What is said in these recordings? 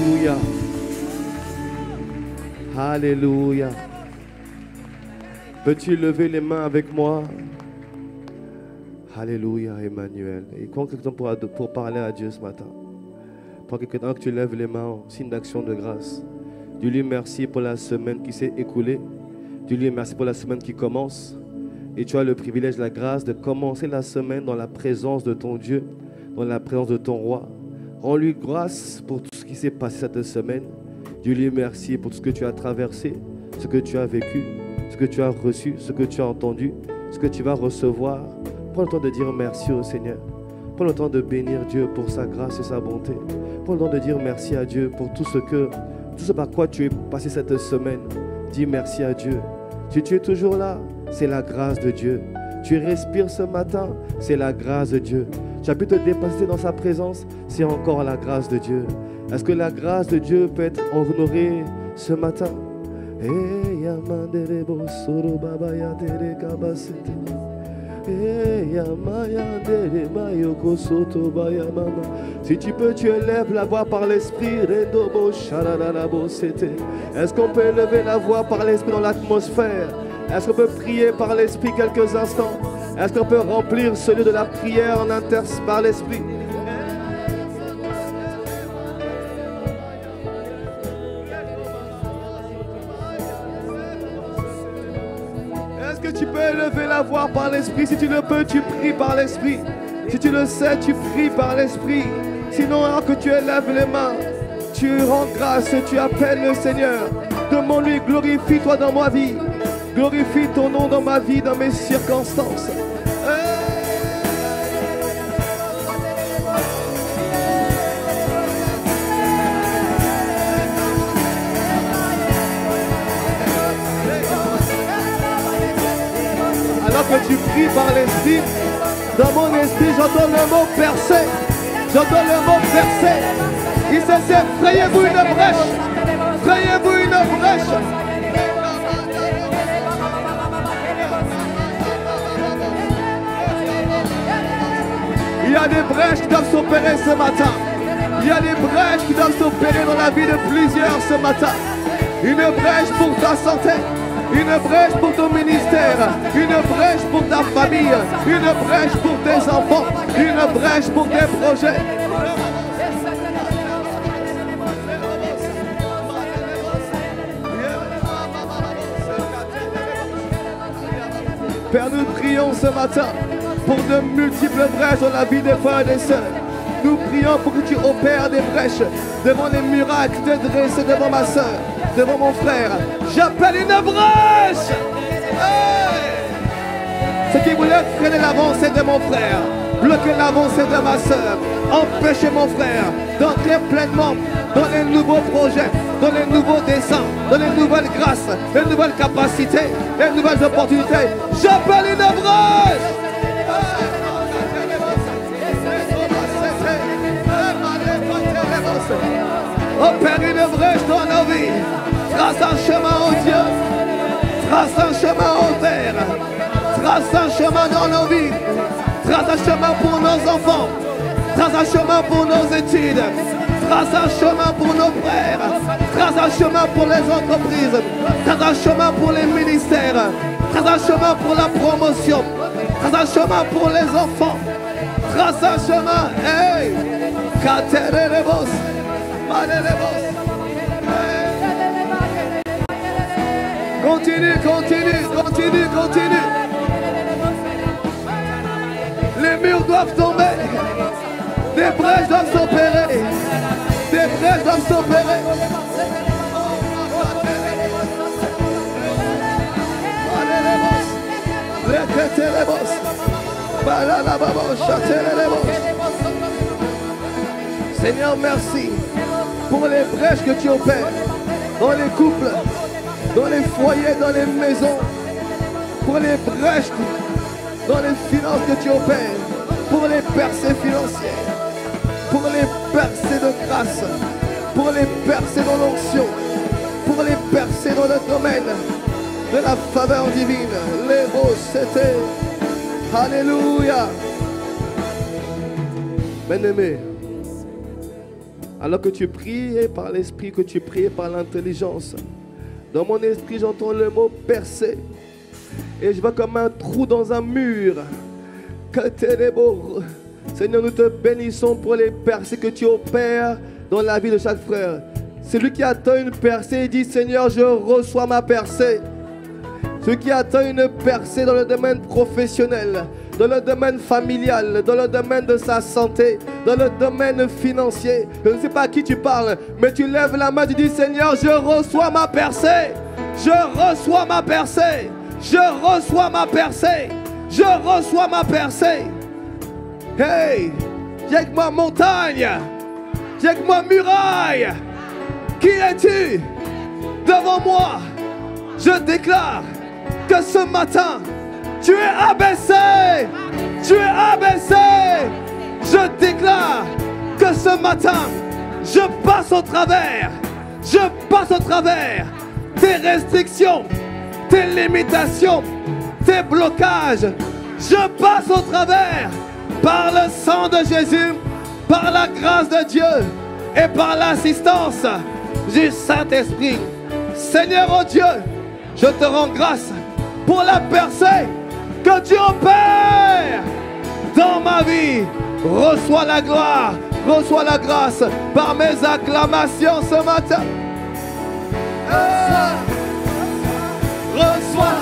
Alléluia. Alléluia. Peux-tu lever les mains avec moi? Alléluia, Emmanuel. Et quand quelqu'un pour parler à Dieu ce matin, pour quelqu'un que tu lèves les mains en signe d'action de grâce, dis-lui merci pour la semaine qui s'est écoulée. Dis-lui merci pour la semaine qui commence. Et tu as le privilège, la grâce de commencer la semaine dans la présence de ton Dieu, dans la présence de ton roi. Rends-lui grâce pour tout ce qui s'est passé cette semaine. Dis-lui merci pour tout ce que tu as traversé, ce que tu as vécu, ce que tu as reçu, ce que tu as entendu, ce que tu vas recevoir. Prends le temps de dire merci au Seigneur. Prends le temps de bénir Dieu pour sa grâce et sa bonté. Prends le temps de dire merci à Dieu pour tout ce par quoi tu es passé cette semaine. Dis merci à Dieu. Si tu es toujours là, c'est la grâce de Dieu. Tu respires ce matin, c'est la grâce de Dieu. Tu as pu te dépasser dans sa présence, c'est encore la grâce de Dieu. Est-ce que la grâce de Dieu peut être honorée ce matin? Si tu peux, tu élèves la voix par l'esprit. Est-ce qu'on peut élever la voix par l'esprit dans l'atmosphère? Est-ce qu'on peut prier par l'esprit quelques instants? Est-ce qu'on peut remplir ce lieu de la prière en par l'esprit? Est-ce que tu peux élever la voix par l'esprit? Si tu le peux, tu pries par l'esprit. Si tu le sais, tu pries par l'esprit. Sinon, alors que tu élèves les mains, tu rends grâce, tu appelles le Seigneur. Demande-lui, glorifie-toi dans ma vie. Glorifie ton nom dans ma vie, dans mes circonstances. Alors que tu pries par l'esprit, dans mon esprit, j'entends le mot percer. J'entends le mot percer. Il s'est frayez-vous une brèche. Frayez-vous une brèche. Il y a des brèches qui doivent s'opérer ce matin. Il y a des brèches qui doivent s'opérer dans la vie de plusieurs ce matin. Une brèche pour ta santé, une brèche pour ton ministère, une brèche pour ta famille, une brèche pour tes enfants, une brèche pour tes projets. Père, nous prions ce matin pour de multiples brèches dans la vie des frères et des sœurs. Nous prions pour que tu opères des brèches devant les miracles que tu as dressés devant ma sœur, devant mon frère. J'appelle une brèche. Hey! Ce qui voulait freiner l'avancée de mon frère, bloquer l'avancée de ma sœur, empêcher mon frère d'entrer pleinement dans les nouveaux projets, dans les nouveaux desseins, dans les nouvelles grâces, les nouvelles capacités, les nouvelles opportunités. J'appelle une brèche. Opère une brèche dans nos vies. Trace un chemin au Dieu. Trace un chemin au Père. Trace un chemin dans nos vies. Trace un chemin pour nos enfants. Trace un chemin pour nos études. Trace un chemin pour nos frères. Trace un chemin pour les entreprises. Trace un chemin pour les ministères. Trace un chemin pour la promotion. Trace un chemin pour les enfants. Trace un chemin. Hey! Katerebos. Manerebos. Continue, continue, continue, continue. Les murs doivent tomber. Des brèches doivent s'opérer. Des brèches doivent s'opérer. Seigneur, merci pour les brèches que tu opères dans les couples, dans les foyers, dans les maisons, pour les brèches dans les finances que tu opères, pour les percées financières, pour les percées de grâce, pour les percées dans l'onction, pour les percées dans le domaine de la faveur divine. Les roses, c'était. Alléluia. Bien-aimé, Alors que tu priais par l'esprit, que tu priais par l'intelligence, dans mon esprit, j'entends le mot percer. Et je vois comme un trou dans un mur. Seigneur, nous te bénissons pour les percées que tu opères dans la vie de chaque frère. Celui qui attend une percée dit, Seigneur, je reçois ma percée. Celui qui attend une percée dans le domaine professionnel, dans le domaine familial, dans le domaine de sa santé, dans le domaine financier. Je ne sais pas à qui tu parles, mais tu lèves la main, tu dis, Seigneur, je reçois ma percée. Je reçois ma percée. Je reçois ma percée. Je reçois ma percée. Hey, j'ai avec moi montagne. J'ai avec moi muraille. Qui es-tu? Devant moi, je déclare que ce matin, tu es abaissé. Tu es abaissé. Je déclare que ce matin, je passe au travers. Je passe au travers tes restrictions, tes limitations, tes blocages. Je passe au travers par le sang de Jésus, par la grâce de Dieu et par l'assistance du Saint-Esprit. Seigneur, oh Dieu, je te rends grâce pour la percée que tu opères dans ma vie. Reçois la gloire, reçois la grâce par mes acclamations ce matin. Reçois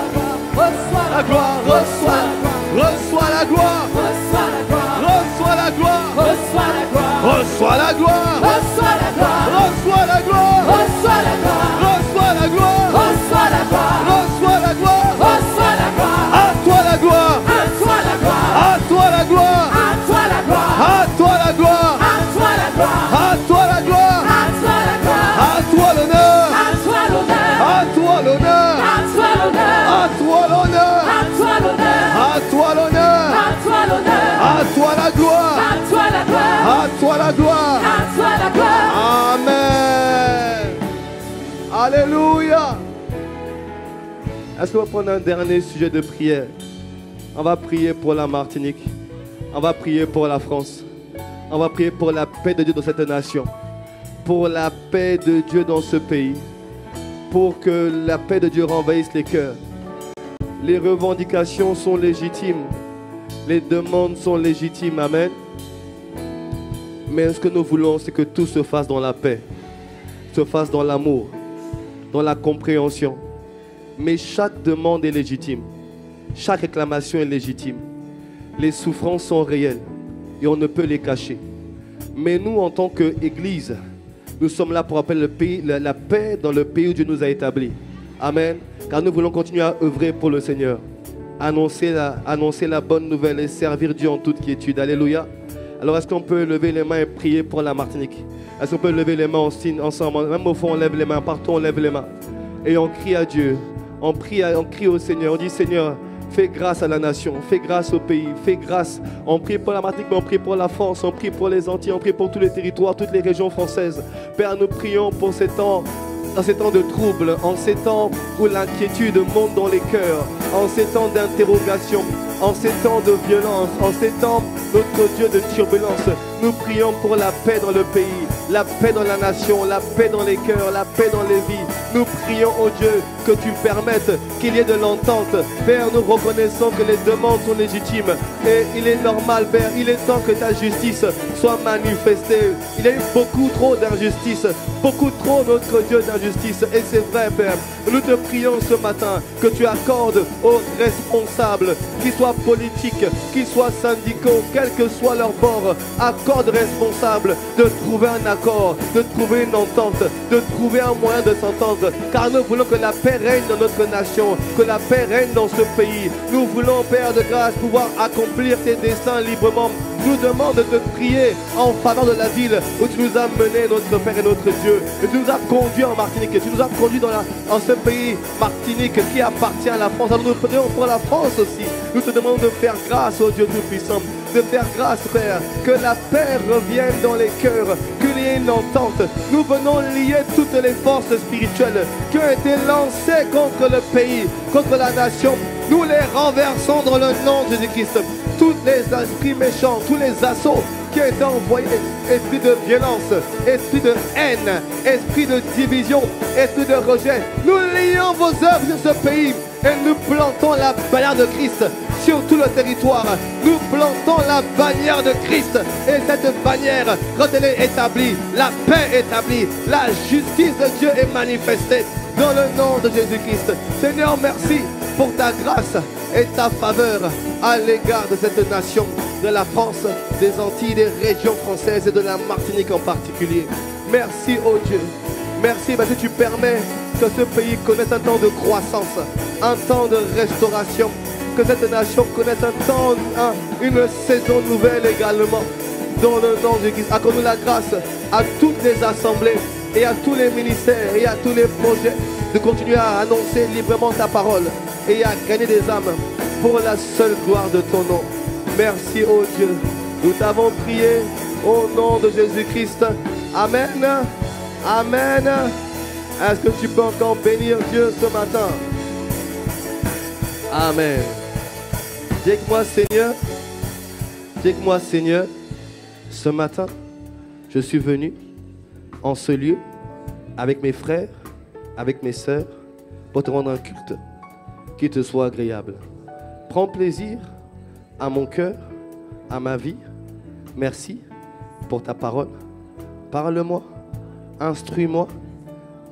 la gloire, reçois la gloire, reçois la gloire, reçois la gloire, reçois la gloire, reçois la gloire, reçois la gloire, reçois la gloire, reçois la gloire, reçois la gloire, reçois la gloire, reçois la gloire, à toi la gloire, à toi la gloire, à toi la gloire, à toi la gloire, à toi la gloire, à toi la gloire, à toi la gloire, à toi la gloire, à toi l'honneur, à toi l'honneur, à toi l'honneur, à toi l'honneur, à toi l'honneur, à toi l'honneur, à toi l'honneur, à toi l'honneur, à toi la gloire, à toi la gloire, à toi la gloire, à toi la gloire. Amen. Alléluia. Est-ce qu'on va prendre un dernier sujet de prière? On va prier pour la Martinique. On va prier pour la France. On va prier pour la paix de Dieu dans cette nation. Pour la paix de Dieu dans ce pays. Pour que la paix de Dieu renvahisse les cœurs. Les revendications sont légitimes. Les demandes sont légitimes. Amen. Mais ce que nous voulons, c'est que tout se fasse dans la paix. Se fasse dans l'amour. Dans la compréhension. Mais chaque demande est légitime. Chaque réclamation est légitime. Les souffrances sont réelles. Et on ne peut les cacher. Mais nous, en tant qu'Église, nous sommes là pour appeler la paix dans le pays où Dieu nous a établis. Amen. Car nous voulons continuer à œuvrer pour le Seigneur. Annoncer la bonne nouvelle et servir Dieu en toute quiétude. Alléluia. Alors est-ce qu'on peut lever les mains et prier pour la Martinique? Est-ce qu'on peut lever les mains ensemble? Même au fond, on lève les mains. Partout, on lève les mains. Et on crie à Dieu. On crie au Seigneur. On dit, Seigneur, fais grâce à la nation, fais grâce au pays, fais grâce. On prie pour la Martinique, mais on prie pour la France, on prie pour les Antilles, on prie pour tous les territoires, toutes les régions françaises. Père, nous prions pour ces temps, dans ces temps de trouble, en ces temps où l'inquiétude monte dans les cœurs, en ces temps d'interrogation, en ces temps de violence, en ces temps, notre Dieu, de turbulence. Nous prions pour la paix dans le pays, la paix dans la nation, la paix dans les cœurs, la paix dans les vies. Nous prions, oh Dieu, que tu permettes qu'il y ait de l'entente. Père, nous reconnaissons que les demandes sont légitimes. Et il est normal, Père, il est temps que ta justice soit manifestée. Il y a eu beaucoup trop d'injustice, beaucoup trop, notre Dieu, d'injustice. Et c'est vrai, Père, nous te prions ce matin que tu accordes aux responsables, qu'ils soient politiques, qu'ils soient syndicaux, quel que soit leur bord, accorde responsables de trouver un accord, de trouver une entente, de trouver un moyen de s'entendre. Car nous voulons que la paix règne dans notre nation, que la paix règne dans ce pays. Nous voulons, Père de grâce, pouvoir accomplir tes desseins librement. Nous demande de te prier en faveur de la ville où tu nous as menés, notre Père et notre Dieu. Et tu nous as conduits en Martinique, et tu nous as conduits dans ce pays Martinique qui appartient à la France. Alors nous prions pour la France aussi. Nous te demandons de faire grâce au Dieu Tout-Puissant, de faire grâce, Père, que la paix revienne dans les cœurs, qu'il y ait une entente. Nous venons lier toutes les forces spirituelles qui ont été lancées contre le pays, contre la nation. Nous les renversons dans le nom de Jésus-Christ. Tous les esprits méchants, tous les assauts qui a été envoyé, esprit de violence, esprit de haine, esprit de division, esprit de rejet, nous lions vos œuvres sur ce pays et nous plantons la bannière de Christ sur tout le territoire. Nous plantons la bannière de Christ et cette bannière, quand elle est établie, la paix est établie, la justice de Dieu est manifestée dans le nom de Jésus-Christ. Seigneur, merci pour ta grâce et ta faveur à l'égard de cette nation, de la France, des Antilles, des régions françaises et de la Martinique en particulier. Merci, oh Dieu. Merci parce que tu permets que ce pays connaisse un temps de croissance, un temps de restauration, que cette nation connaisse un temps, une saison nouvelle également. Dans le nom de Jésus, accorde-nous la grâce à toutes les assemblées et à tous les ministères et à tous les projets de continuer à annoncer librement ta parole et à gagner des âmes pour la seule gloire de ton nom. Merci, oh Dieu. Nous t'avons prié au nom de Jésus-Christ. Amen. Amen. Est-ce que tu peux encore bénir Dieu ce matin? Amen. Dis avec moi, Seigneur. Dis avec moi, Seigneur. Ce matin, je suis venu en ce lieu avec mes frères, avec mes sœurs, pour te rendre un culte qui te soit agréable. Prends plaisir à mon cœur, à ma vie. Merci pour ta parole. Parle-moi, instruis-moi.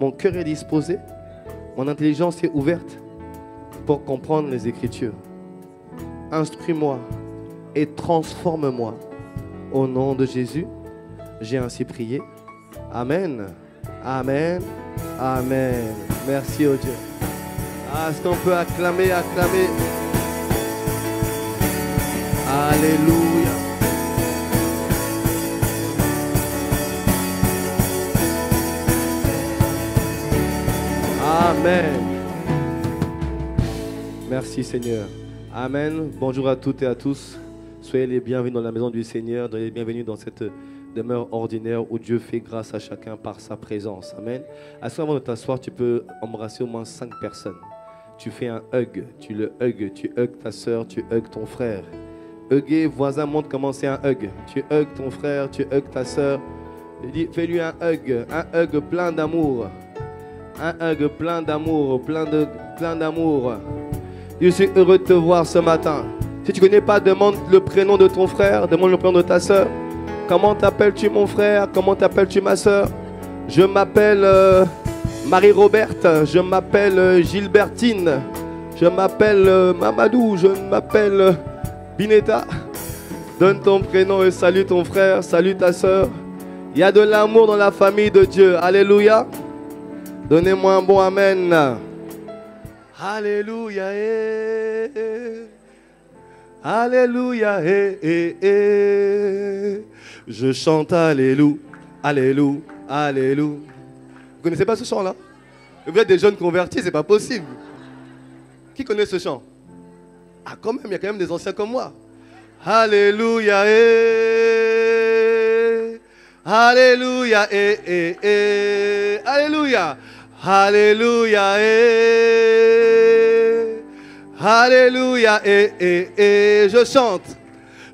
Mon cœur est disposé, mon intelligence est ouverte pour comprendre les Écritures. Instruis-moi et transforme-moi. Au nom de Jésus, j'ai ainsi prié. Amen. Amen. Amen. Merci, oh Dieu. Est-ce qu'on peut acclamer? Alléluia. Amen. Merci Seigneur. Amen. Bonjour à toutes et à tous. Soyez les bienvenus dans la maison du Seigneur. Soyez les bienvenus dans cette demeure ordinaire où Dieu fait grâce à chacun par sa présence. Amen. Avant de t'asseoir, tu peux embrasser au moins 5 personnes. Tu fais un hug. Tu le hug. Tu hug ta soeur. Tu hug ton frère. Hugger, voisin, montre comment c'est un hug. Tu hug ton frère. Tu hug ta soeur. Fais-lui un hug plein d'amour. Un hug plein d'amour, plein d'amour. Je suis heureux de te voir ce matin. Si tu ne connais pas, demande le prénom de ton frère, demande le prénom de ta soeur. Comment t'appelles-tu mon frère? Comment t'appelles-tu ma soeur? Je m'appelle Marie-Roberte, je m'appelle Gilbertine, je m'appelle Mamadou, je m'appelle Bineta. Donne ton prénom et salue ton frère, salue ta soeur. Il y a de l'amour dans la famille de Dieu. Alléluia. Donnez-moi un bon amen. Alléluia. Alléluia. Je chante Alléluia. Alléluia. Alléluia. Vous connaissez pas ce chant-là? Vous êtes des jeunes convertis, c'est pas possible. Qui connaît ce chant? Ah, quand même, il y a quand même des anciens comme moi. Alléluia. Alléluia. Alléluia. Alléluia. Alléluia.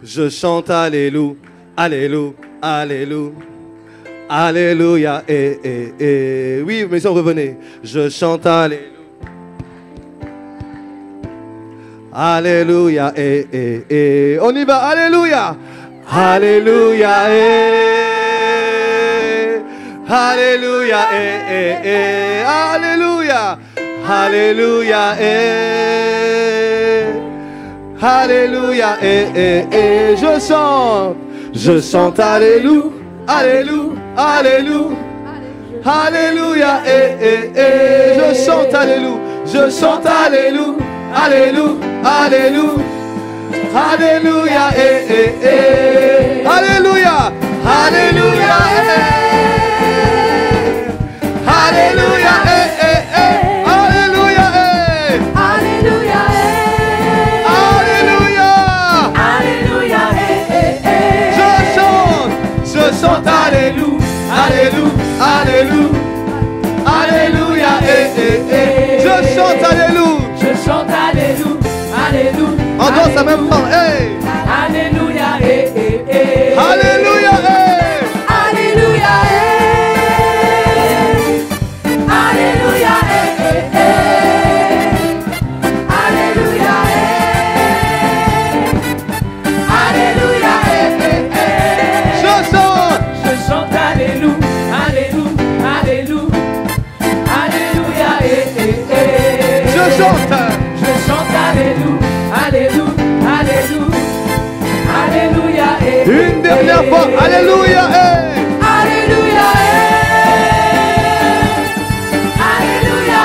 Je chante Alléluia. Alléluia. Alléluia. Alléluia. Oui, mais si on revenait. Je chante Alléluia. Alléluia. On y va. Alléluia. Alléluia. Alléluia. Alléluia. Alléluia. Alléluia. Je chante Alléluia. Alléluia. Alléluia. Alléluia. Je chante Alléluia. Je chante Alléluia. Alléluia. Alléluia. Alléluia. Alléluia. Alléluia. Alléluia. Alléluia. Alléluia. Alléluia. Je chante Alléluia. Alléluia. Alléluia. Alléluia. Je chante Alléluia. Je chante Alléluia. Alléluia. On danse en même temps. Hey. Alléluia. Alléluia. chante. Je chante Alléluia, Alléluia, Alléluia, Alléluia. Une dernière fois, Alléluia. Alléluia, Alléluia,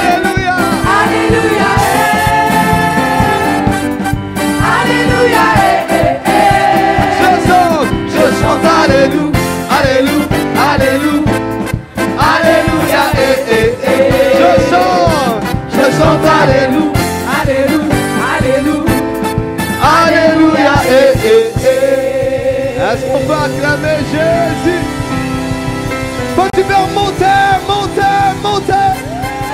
Alléluia. Alléluia, Alléluia, Je chante Alléluia, Alléluia, Alléluia, Alléluia. Je chante Alléluia, Alléluia, Alléluia. Est-ce qu'on peut acclamer Jésus? Peux-tu faire monter, monter, monter?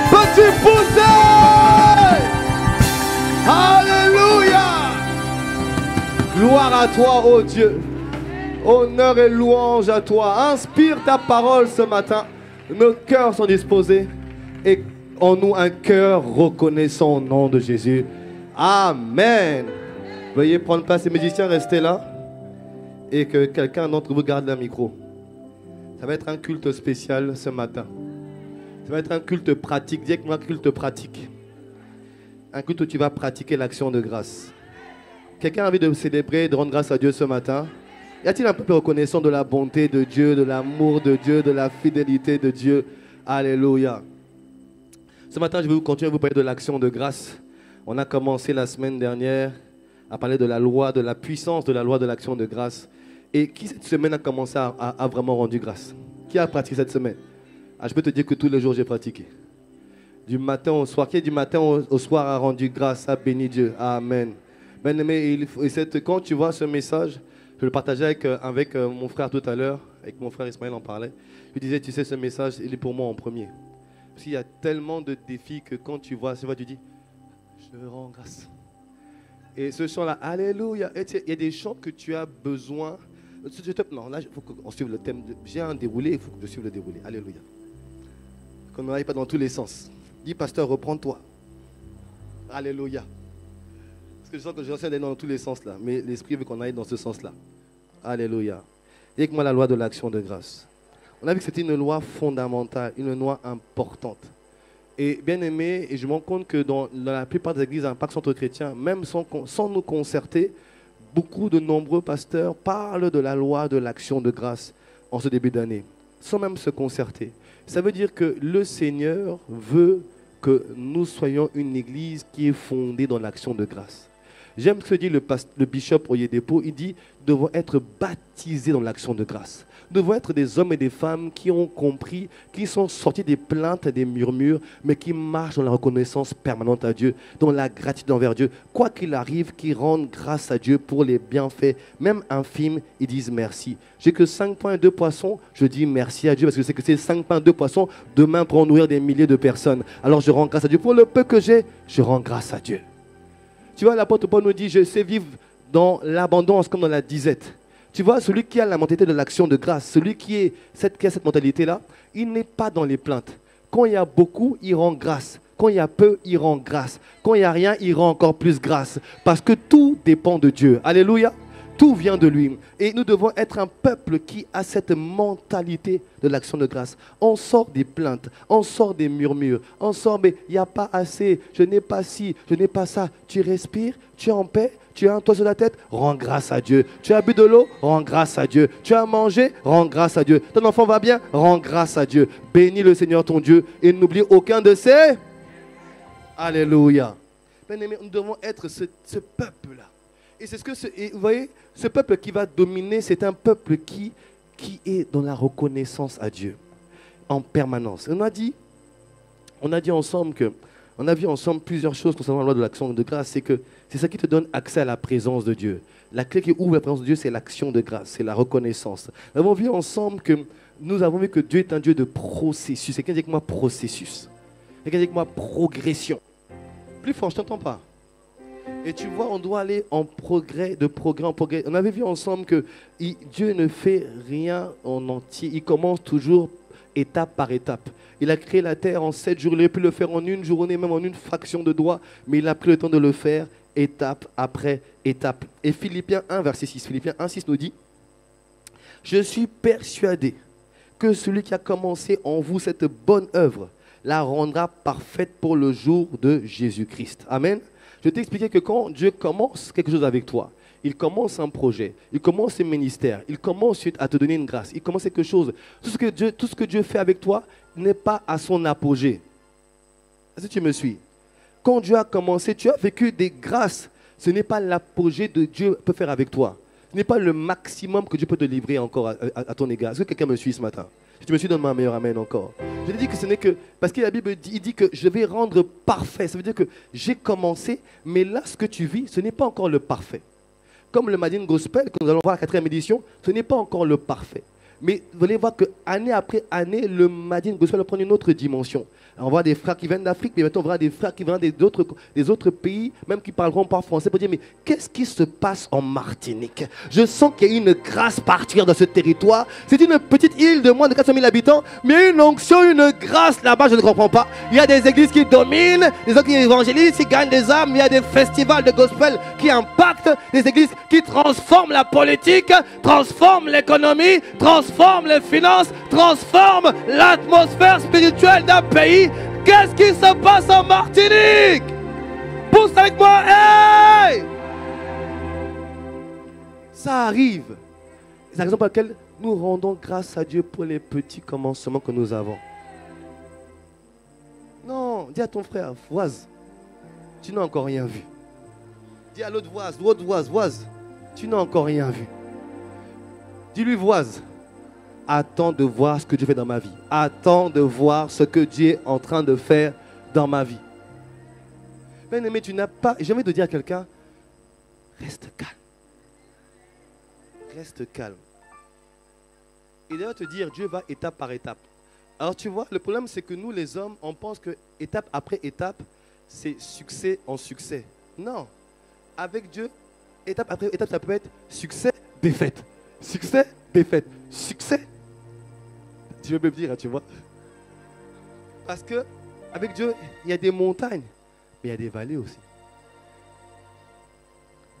Peux-tu pousser? Alléluia. Gloire à toi, ô Dieu. Honneur et louange à toi. Inspire ta parole ce matin. Nos cœurs sont disposés. Et en nous un cœur reconnaissant au nom de Jésus. Amen. Veuillez prendre place, les musiciens, restez là. Et que quelqu'un d'entre vous garde le micro. Ça va être un culte spécial ce matin. Ça va être un culte pratique. Dis avec moi, culte pratique. Un culte où tu vas pratiquer l'action de grâce. Quelqu'un a envie de célébrer, de rendre grâce à Dieu ce matin? Y a-t-il un peuple reconnaissant de la bonté de Dieu, de l'amour de Dieu, de la fidélité de Dieu? Alléluia. Ce matin, je vais continuer à vous parler de l'action de grâce. On a commencé la semaine dernière à parler de la loi, de la puissance de la loi de l'action de grâce. Et qui cette semaine a commencé à vraiment rendu grâce? Qui a pratiqué cette semaine? Je peux te dire que tous les jours j'ai pratiqué. Du matin au soir. Qui du matin au soir a rendu grâce, a béni Dieu? Amen. Bien-aimé, quand tu vois ce message, je le partageais avec mon frère tout à l'heure, avec mon frère Ismaël en parlait. Je lui disais, tu sais, ce message, il est pour moi en premier. Parce qu'il y a tellement de défis que quand tu vois, tu dis, je rends grâce. Et ce chant-là, Alléluia. Il y a des chants que tu as besoin. Non, là, il faut qu'on suive le thème. J'ai un déroulé, il faut que je suive le déroulé. Alléluia. Qu'on n'aille pas dans tous les sens. Dis, pasteur, reprends-toi. Alléluia. Parce que je sens que j'essaie d'aller dans tous les sens là. Mais l'Esprit veut qu'on aille dans ce sens-là. Alléluia. Et avec moi la loi de l'action de grâce. On a vu que c'était une loi fondamentale, une loi importante. Et bien aimé, et je me rends compte que dans la plupart des églises Impact Centre Chrétien, même sans nous concerter, beaucoup de nombreux pasteurs parlent de la loi de l'action de grâce en ce début d'année, sans même se concerter. Ça veut dire que le Seigneur veut que nous soyons une église qui est fondée dans l'action de grâce. J'aime ce que dit le bishop Oyedepo. Il dit « Nous devons être baptisés dans l'action de grâce ». Nous devons être des hommes et des femmes qui ont compris, qui sont sortis des plaintes et des murmures, mais qui marchent dans la reconnaissance permanente à Dieu, dans la gratitude envers Dieu. Quoi qu'il arrive, qui rendent grâce à Dieu pour les bienfaits, même infimes, ils disent merci. J'ai que 5 pains et 2 poissons, je dis merci à Dieu, parce que je sais que ces 5 pains et 2 poissons, demain pourront nourrir des milliers de personnes. Alors je rends grâce à Dieu. Pour le peu que j'ai, je rends grâce à Dieu. Tu vois, l'apôtre Paul nous dit, je sais vivre dans l'abondance comme dans la disette. Tu vois, celui qui a la mentalité de l'action de grâce, celui qui a cette mentalité-là, il n'est pas dans les plaintes. Quand il y a beaucoup, il rend grâce. Quand il y a peu, il rend grâce. Quand il n'y a rien, il rend encore plus grâce. Parce que tout dépend de Dieu. Alléluia. Tout vient de lui. Et nous devons être un peuple qui a cette mentalité de l'action de grâce. On sort des plaintes, on sort des murmures, on sort, mais il n'y a pas assez, je n'ai pas ci, je n'ai pas ça. Tu respires, tu es en paix, tu as un toit sur la tête, rends grâce à Dieu. Tu as bu de l'eau, rends grâce à Dieu. Tu as mangé, rends grâce à Dieu. Ton enfant va bien, rends grâce à Dieu. Bénis le Seigneur ton Dieu et n'oublie aucun de ses... Alléluia. Bien-aimés, nous devons être ce peuple-là. Et c'est vous voyez, ce peuple qui va dominer, c'est un peuple qui est dans la reconnaissance à Dieu en permanence. On a dit ensemble on a vu ensemble plusieurs choses concernant la loi de l'action de grâce. C'est que c'est ça qui te donne accès à la présence de Dieu. La clé qui ouvre la présence de Dieu, c'est l'action de grâce, c'est la reconnaissance. Nous avons vu ensemble que Dieu est un Dieu de processus. Quelqu'un dit avec moi processus. Quelqu'un dit avec moi progression. Plus fort, je ne t'entends pas. Et tu vois, on doit aller en progrès, de progrès en progrès. On avait vu ensemble que Dieu ne fait rien en entier. Il commence toujours étape par étape. Il a créé la terre en 7 jours. Il aurait pu le faire en une journée, même en une fraction de doigt. Mais il a pris le temps de le faire étape après étape. Et Philippiens 1, verset 6. Philippiens 1, 6 nous dit « Je suis persuadé que celui qui a commencé en vous cette bonne œuvre la rendra parfaite pour le jour de Jésus-Christ. Amen. Je t'ai expliqué que quand Dieu commence quelque chose avec toi, il commence un projet, il commence un ministère, il commence à te donner une grâce, il commence quelque chose. Tout ce que Dieu fait avec toi n'est pas à son apogée. Est-ce que tu me suis? Quand Dieu a commencé, tu as vécu des grâces. Ce n'est pas l'apogée de Dieu peut faire avec toi. Ce n'est pas le maximum que Dieu peut te livrer encore à ton égard. Est-ce que quelqu'un me suit ce matin? Si tu me suis, donne-moi un meilleur amen encore. Je te dis que ce n'est que... Parce que la Bible dit que je vais rendre parfait. Ça veut dire que j'ai commencé, mais là, ce que tu vis, ce n'est pas encore le parfait. Comme le Madin Gospel, que nous allons voir à la 4e édition, ce n'est pas encore le parfait. Mais vous allez voir que année après année, le Madin Gospel va prendre une autre dimension. On voit des frères qui viennent d'Afrique, mais maintenant on verra des frères qui viennent des autres pays, même qui parleront pas français, pour dire, mais qu'est-ce qui se passe en Martinique? Je sens qu'il y a une grâce particulière dans ce territoire. C'est une petite île de moins de 400 000 habitants, mais il y a une onction, une grâce là-bas, je ne comprends pas. Il y a des églises qui dominent, des autres qui évangélisent, qui gagnent des âmes, il y a des festivals de gospel qui impactent, des églises qui transforment la politique, transforment l'économie, transforment les finances, transforment l'atmosphère spirituelle d'un pays. Qu'est-ce qui se passe en Martinique? Pousse avec moi, hey! Ça arrive. C'est la raison pour laquelle nous rendons grâce à Dieu pour les petits commencements que nous avons. Non, dis à ton frère, voise, tu n'as encore rien vu. Dis à l'autre voise, tu n'as encore rien vu. Dis-lui voise. Attends de voir ce que Dieu fait dans ma vie. Attends de voir ce que Dieu est en train de faire dans ma vie. Bien-aimé, tu n'as pas... J'ai envie de dire à quelqu'un, reste calme. Reste calme. Et d'ailleurs te dire, Dieu va étape par étape. Alors tu vois, le problème c'est que nous les hommes, on pense que étape après étape, c'est succès en succès. Non. Avec Dieu, étape après étape, ça peut être succès, défaite. Succès, défaite. Succès. Tu veux me dire, hein, tu vois. Parce que avec Dieu, il y a des montagnes, mais il y a des vallées aussi.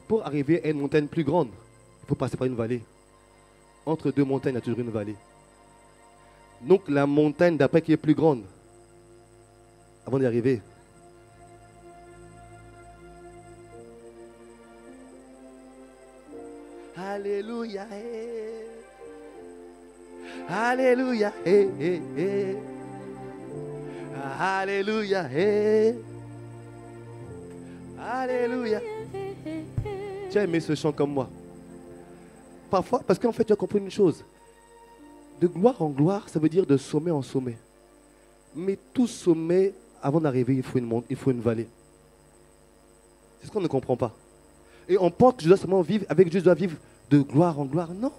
Pour arriver à une montagne plus grande, il faut passer par une vallée. Entre deux montagnes, il y a toujours une vallée. Donc la montagne d'après qui est plus grande, avant d'y arriver. Alléluia. Alléluia. Alléluia. Alléluia. Tu as aimé ce chant comme moi? Parfois, parce qu'en fait, tu as compris une chose. De gloire en gloire, ça veut dire de sommet en sommet. Mais tout sommet, avant d'arriver, il faut une vallée. C'est ce qu'on ne comprend pas. Et on pense que je dois seulement vivre, avec Dieu, je dois vivre de gloire en gloire. Non.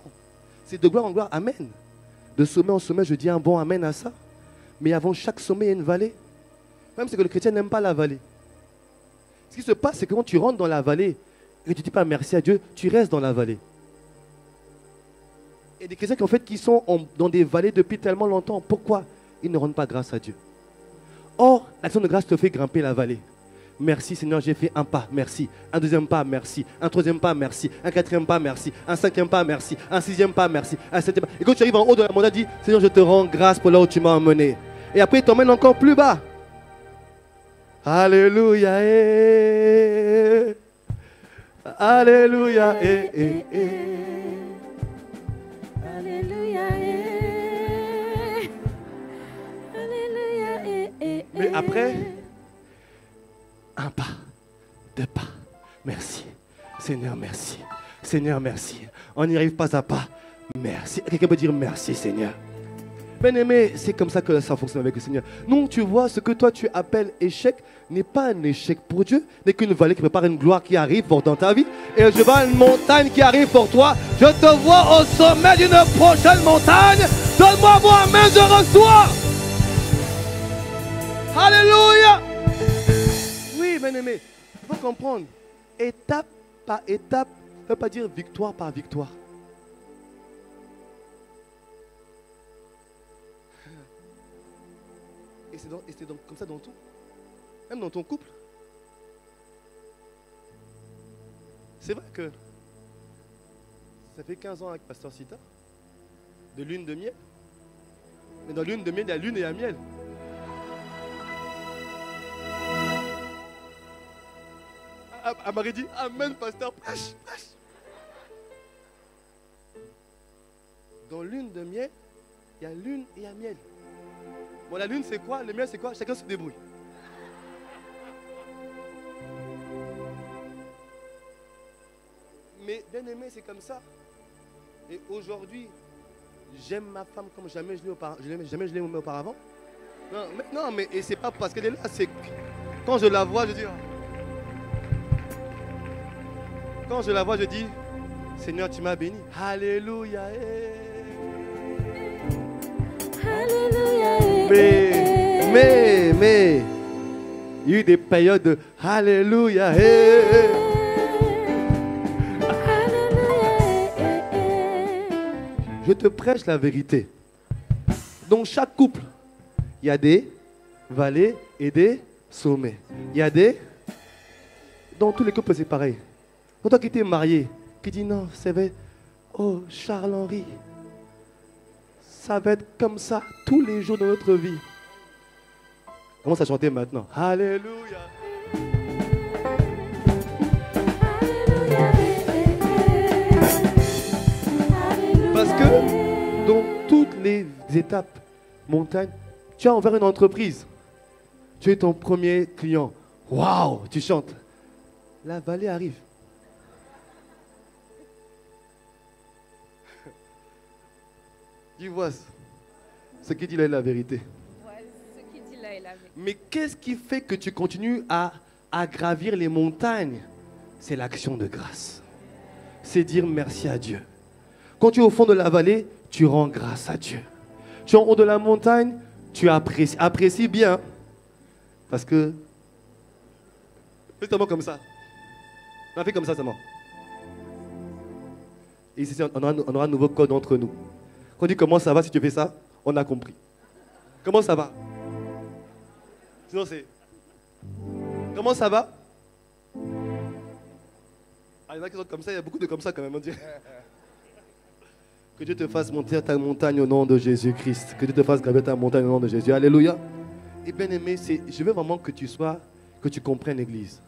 C'est de gloire en gloire. Amen. De sommet en sommet, je dis un bon amen à ça. Mais avant chaque sommet, il y a une vallée. Même c'est que le chrétien n'aime pas la vallée. Ce qui se passe, c'est que quand tu rentres dans la vallée et que tu ne dis pas merci à Dieu, tu restes dans la vallée. Et des chrétiens qui sont dans des vallées depuis tellement longtemps, pourquoi ils ne rendent pas grâce à Dieu? Or, l'action de grâce te fait grimper la vallée. Merci Seigneur, j'ai fait un pas, merci. Un deuxième pas, merci. Un troisième pas, merci. Un quatrième pas, merci. Un cinquième pas, merci. Un sixième pas, merci. Un septième pas. Et quand tu arrives en haut de la montagne, dis, Seigneur, je te rends grâce pour là où tu m'as emmené. Et après, il t'emmène encore plus bas. Alléluia. Alléluia. Alléluia. Alléluia. Mais après, un pas, deux pas. Merci. Seigneur, merci. Seigneur, merci. On n'y arrive pas à pas. Merci. Quelqu'un peut dire merci, Seigneur. Bien-aimé, c'est comme ça que ça fonctionne avec le Seigneur. Non, tu vois, ce que toi tu appelles échec n'est pas un échec pour Dieu, n'est qu'une vallée qui prépare une gloire qui arrive pour dans ta vie. Et je vois une montagne qui arrive pour toi. Je te vois au sommet d'une prochaine montagne. Donne-moi un amen, je reçois. Alléluia. Oui, bien-aimé, il faut comprendre. Étape par étape, ça ne veut pas dire victoire par victoire. Et c'est donc comme ça dans tout. Même dans ton couple. C'est vrai que ça fait 15 ans avec Pasteur Sita, de lune de miel. Mais dans lune de miel, il y a lune et il y a miel. Elle m'aurait dit, Amen, pasteur, prêche, prêche. Dans lune de miel, il y a lune et il y a miel. Bon, la lune, c'est quoi? Le miel, c'est quoi? Chacun se débrouille. Mais bien aimé, c'est comme ça. Et aujourd'hui, j'aime ma femme comme jamais je l'ai aimée auparavant. Non, mais et c'est pas parce qu'elle est là, c'est quand je la vois, je dis. Quand je la vois, je dis, Seigneur, tu m'as béni. Alléluia. Alléluia. Mais, il y a eu des périodes de Alléluia. Je te prêche la vérité. Dans chaque couple, il y a des vallées et des sommets. Il y a des... Dans tous les couples, c'est pareil. Quand toi qui t'es marié, qui dit non, c'est vrai, oh Charles-Henri, ça va être comme ça tous les jours de notre vie. Commence à chanter maintenant. Alléluia. Parce que dans toutes les étapes, montagne, tu as ouvert une entreprise. Tu es ton premier client. Waouh, tu chantes. La vallée arrive. Tu vois, ce qui dit là est la vérité. Ouais, ce qui dit là est la vérité. Mais qu'est-ce qui fait que tu continues à gravir les montagnes? C'est l'action de grâce. C'est dire merci à Dieu. Quand tu es au fond de la vallée, tu rends grâce à Dieu. Tu es en haut de la montagne, tu apprécies bien. Parce que... Fais seulement comme ça. On a fait comme ça seulement. Et ici, on aura un nouveau code entre nous. Quand on dit comment ça va, si tu fais ça, on a compris. Comment ça va? Sinon c'est... Comment ça va? Ah, il y en a qui sont comme ça, il y a beaucoup de comme ça quand même, on dirait. Que Dieu te fasse monter ta montagne au nom de Jésus-Christ. Que Dieu te fasse gravir ta montagne au nom de Jésus. Alléluia. Et bien aimé, je veux vraiment que tu comprennes l'Église.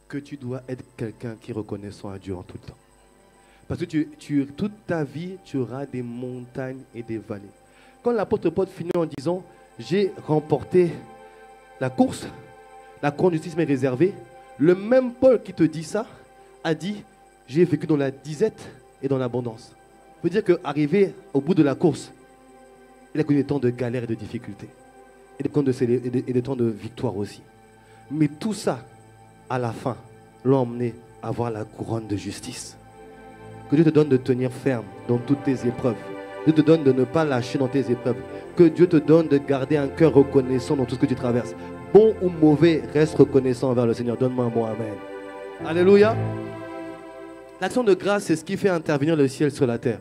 Que tu dois être quelqu'un qui est reconnaissant à Dieu en tout temps. Parce que toute ta vie, tu auras des montagnes et des vallées. Quand l'apôtre Paul finit en disant, j'ai remporté la course, la couronne de justice m'est réservée, le même Paul qui te dit ça, a dit, j'ai vécu dans la disette et dans l'abondance. Ça veut dire qu'arrivé au bout de la course, il a connu des temps de galère et de difficultés. Et des temps de victoire aussi. Mais tout ça, à la fin, l'a emmené à avoir la couronne de justice. Que Dieu te donne de tenir ferme dans toutes tes épreuves. Dieu te donne de ne pas lâcher dans tes épreuves. Que Dieu te donne de garder un cœur reconnaissant dans tout ce que tu traverses. Bon ou mauvais, reste reconnaissant envers le Seigneur. Donne-moi un bon amen. Alléluia. L'action de grâce, c'est ce qui fait intervenir le ciel sur la terre.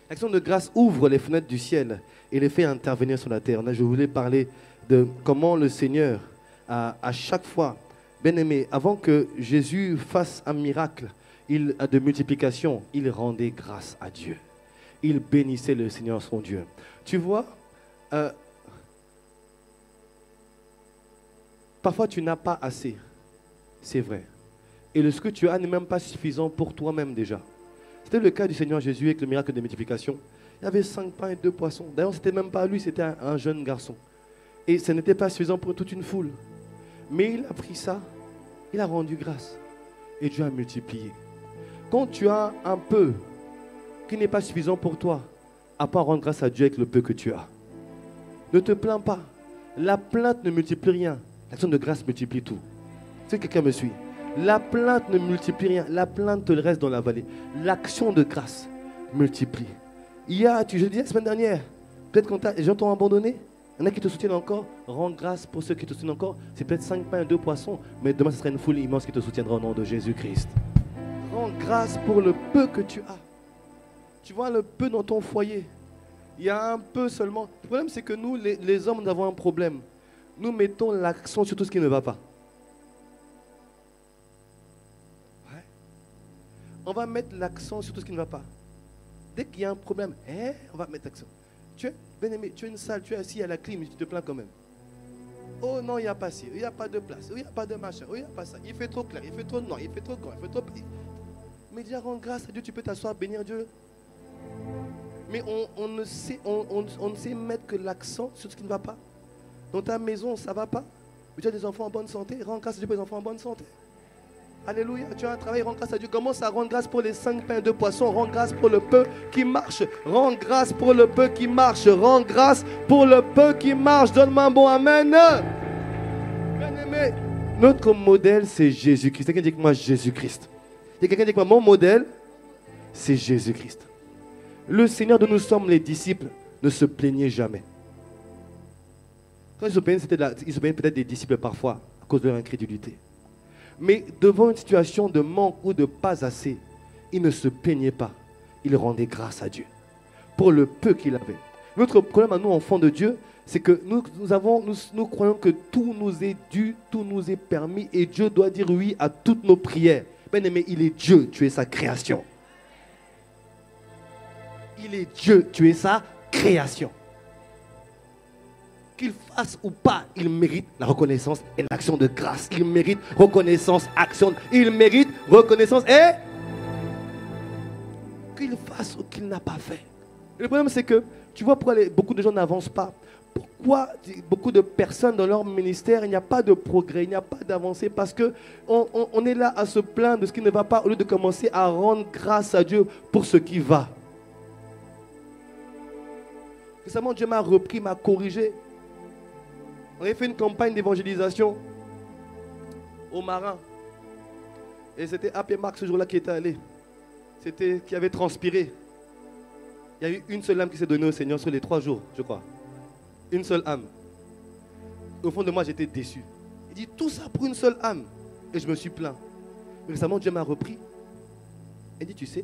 L'action de grâce ouvre les fenêtres du ciel et les fait intervenir sur la terre. Là, je voulais parler de comment le Seigneur, à chaque fois, bien aimé, avant que Jésus fasse un miracle de multiplication, il rendait grâce à Dieu. Il bénissait le Seigneur son Dieu. Tu vois, parfois tu n'as pas assez, c'est vrai. Et ce que tu as n'est même pas suffisant pour toi-même déjà. C'était le cas du Seigneur Jésus avec le miracle de multiplication. Il y avait 5 pains et 2 poissons. D'ailleurs, ce n'était même pas lui, c'était un jeune garçon. Et ce n'était pas suffisant pour toute une foule. Mais il a pris ça, il a rendu grâce. Et Dieu a multiplié. Quand tu as un peu qui n'est pas suffisant pour toi, à part rendre grâce à Dieu avec le peu que tu as. Ne te plains pas. La plainte ne multiplie rien. L'action de grâce multiplie tout. Si quelqu'un me suit. La plainte ne multiplie rien. La plainte te reste dans la vallée. L'action de grâce multiplie. Je le disais la semaine dernière, peut-être quand les gens t'ont abandonné, il y en a qui te soutiennent encore. Rends grâce pour ceux qui te soutiennent encore. C'est peut-être 5 pains et 2 poissons, mais demain ce sera une foule immense qui te soutiendra au nom de Jésus-Christ. Rends grâce pour le peu que tu as. Tu vois le peu dans ton foyer. Il y a un peu seulement. Le problème c'est que nous, les hommes, nous avons un problème. Nous mettons l'accent sur tout ce qui ne va pas. Ouais. On va mettre l'accent sur tout ce qui ne va pas. Dès qu'il y a un problème, on va mettre l'accent. Tu es bien aimé, tu as une salle, tu es assis à la clim, tu te plains quand même. Oh non, il n'y a pas ci, il n'y a pas de place, il n'y a pas de machin, il n'y a pas ça. Il fait trop clair, il fait trop noir, il fait trop grand, il fait trop petit. Mais déjà, rends grâce à Dieu, tu peux t'asseoir, bénir Dieu. Mais on ne sait mettre que l'accent sur ce qui ne va pas. Dans ta maison, ça ne va pas. Mais tu as des enfants en bonne santé, rends grâce à Dieu pour les enfants en bonne santé. Alléluia, tu as un travail, rends grâce à Dieu. Commence à rendre grâce pour les 5 pains de poisson. Rends grâce pour le peu qui marche. Rends grâce pour le peu qui marche. Rends grâce pour le peu qui marche. Donne-moi un bon amen. Bien-aimé, notre modèle, c'est Jésus-Christ. Quelqu'un dit que moi, Jésus-Christ. Il y a quelqu'un qui dit que moi, mon modèle, c'est Jésus-Christ. Le Seigneur dont nous sommes les disciples ne se plaignait jamais. Quand ils se plaignaient peut-être des disciples parfois à cause de leur incrédulité. Mais devant une situation de manque ou de pas assez, il ne se plaignait pas. Il rendait grâce à Dieu pour le peu qu'il avait. Notre problème à nous, enfants de Dieu, c'est que nous croyons que tout nous est dû, tout nous est permis et Dieu doit dire oui à toutes nos prières. Bien-aimé, il est Dieu, tu es sa création. Il est Dieu, tu es sa création. Qu'il fasse ou pas, il mérite la reconnaissance et l'action de grâce. Il mérite reconnaissance, action. Il mérite reconnaissance et qu'il fasse ou qu'il n'a pas fait. Le problème, c'est que, tu vois pourquoi beaucoup de gens n'avancent pas. Pourquoi beaucoup de personnes dans leur ministère, il n'y a pas de progrès, il n'y a pas d'avancée, parce qu'on est là à se plaindre de ce qui ne va pas, au lieu de commencer à rendre grâce à Dieu pour ce qui va. Récemment, Dieu m'a repris, m'a corrigé. On avait fait une campagne d'évangélisation au Marin. Et c'était AP Marc ce jour-là qui était allé. Qui avait transpiré. Il y a eu une seule âme qui s'est donnée au Seigneur sur les 3 jours, je crois. Une seule âme. Au fond de moi, j'étais déçu. Il dit tout ça pour une seule âme. Et je me suis plaint. Mais récemment, Dieu m'a repris. Il dit, tu sais,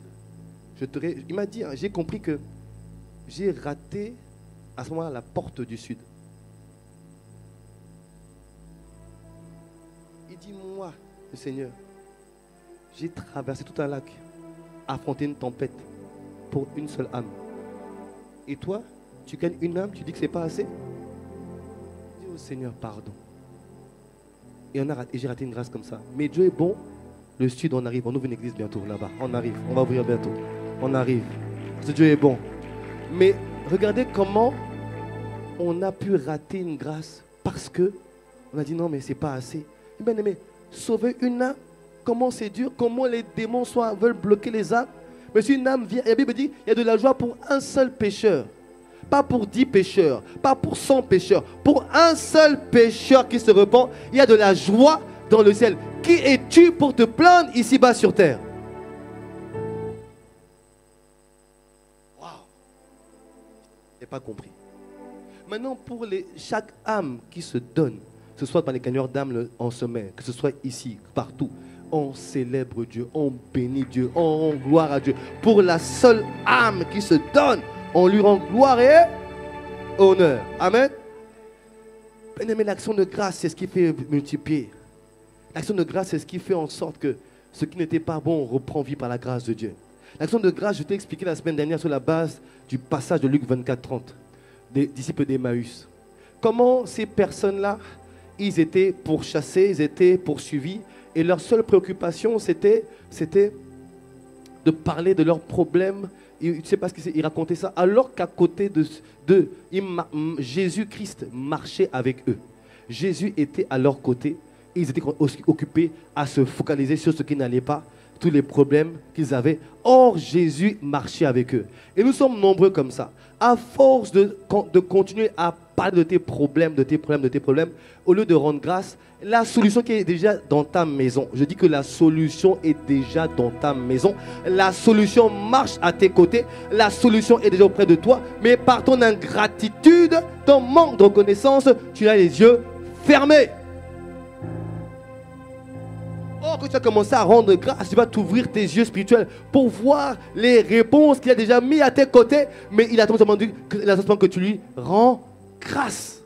il m'a dit, hein, j'ai compris que j'ai raté à ce moment-là la porte du sud. Il dit, moi, le Seigneur, j'ai traversé tout un lac, affronté une tempête pour une seule âme. Et toi, tu gagnes une âme, tu dis que ce n'est pas assez. Dis au Seigneur, pardon. Et j'ai raté une grâce comme ça. Mais Dieu est bon, le sud, on arrive, on ouvre une église bientôt là-bas. On arrive, on va ouvrir bientôt. On arrive. Parce que Dieu est bon. Mais regardez comment on a pu rater une grâce parce que on a dit non, mais ce n'est pas assez. Bien aimé, sauver une âme, comment c'est dur, comment les démons veulent bloquer les âmes. Mais si une âme vient, la Bible dit, il y a de la joie pour un seul pécheur. Pas pour 10 pécheurs, pas pour 100 pécheurs. Pour un seul pécheur qui se repent, il y a de la joie dans le ciel. Qui es-tu pour te plaindre ici-bas sur terre? Waouh! Je n'ai pas compris. Maintenant, pour chaque âme qui se donne, que ce soit par les gagneurs d'âmes en semaine, que ce soit ici, partout, on célèbre Dieu, on bénit Dieu, on rend gloire à Dieu. Pour la seule âme qui se donne, on lui rend gloire et honneur. Amen. Bien-aimé, l'action de grâce, c'est ce qui fait multiplier. L'action de grâce, c'est ce qui fait en sorte que ce qui n'était pas bon, on reprend vie par la grâce de Dieu. L'action de grâce, je t'ai expliqué la semaine dernière sur la base du passage de Luc 24-30, des disciples d'Emmaüs. Comment ces personnes-là, ils étaient pourchassés, ils étaient poursuivis, et leur seule préoccupation, c'était de parler de leurs problèmes. Tu ne sais pas ce qu'ils racontaient ça, alors qu'à côté de Jésus-Christ marchait avec eux. Jésus était à leur côté, et ils étaient aussi occupés à se focaliser sur ce qui n'allait pas, tous les problèmes qu'ils avaient. Or, Jésus marchait avec eux. Et nous sommes nombreux comme ça. À force de continuer à parler de tes problèmes, au lieu de rendre grâce, la solution qui est déjà dans ta maison. Je dis que la solution est déjà dans ta maison. La solution marche à tes côtés. La solution est déjà auprès de toi. Mais par ton ingratitude, ton manque de reconnaissance, tu as les yeux fermés. Oh, quand tu vas commencer à rendre grâce, tu vas t'ouvrir tes yeux spirituels pour voir les réponses qu'il a déjà mis à tes côtés. Mais il attend seulement que tu lui rends grâce.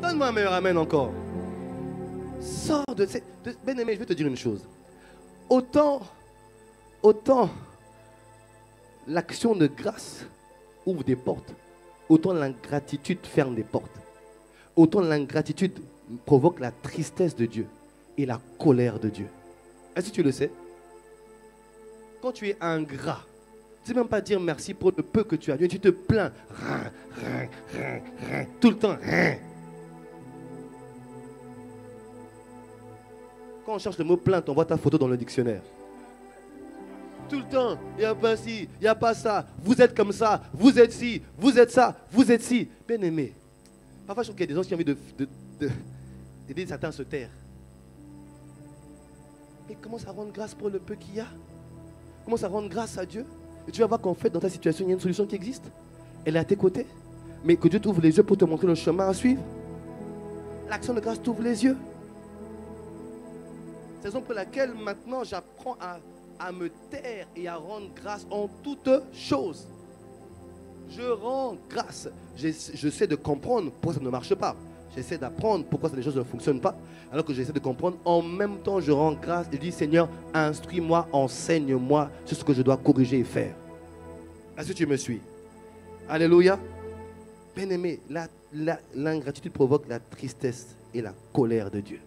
Donne-moi un meilleur amen encore. Sors de... Bien-aimé, je vais te dire une chose. Autant l'action de grâce ouvre des portes, autant l'ingratitude ferme des portes. autant l'ingratitude provoque la tristesse de Dieu et la colère de Dieu. Est-ce que tu le sais? Quand tu es ingrat, tu ne sais même pas dire merci pour le peu que tu as. Tu te plains. Tout le temps. Quand on cherche le mot plainte, on voit ta photo dans le dictionnaire. Tout le temps, il n'y a pas ci, il n'y a pas ça. Vous êtes comme ça, vous êtes ci, vous êtes ça, vous êtes ci. Bien aimé. Parfois, je trouve qu'il y a des gens qui ont envie d'aider certains à se taire. Mais commence à rendre grâce pour le peu qu'il y a. Commence à rendre grâce à Dieu. Et tu vas voir qu'en fait, dans ta situation, il y a une solution qui existe. Elle est à tes côtés. Mais que Dieu t'ouvre les yeux pour te montrer le chemin à suivre. L'action de grâce t'ouvre les yeux. C'est la raison pour laquelle maintenant j'apprends à me taire et à rendre grâce en toutes choses. Je rends grâce. J'essaie de comprendre pourquoi ça ne marche pas. J'essaie d'apprendre pourquoi les choses ne fonctionnent pas. Alors que j'essaie de comprendre, en même temps je rends grâce et je dis Seigneur, instruis-moi, enseigne-moi sur ce que je dois corriger et faire. Est-ce que tu me suis? Alléluia. Bien-aimé, l'ingratitude provoque la tristesse et la colère de Dieu.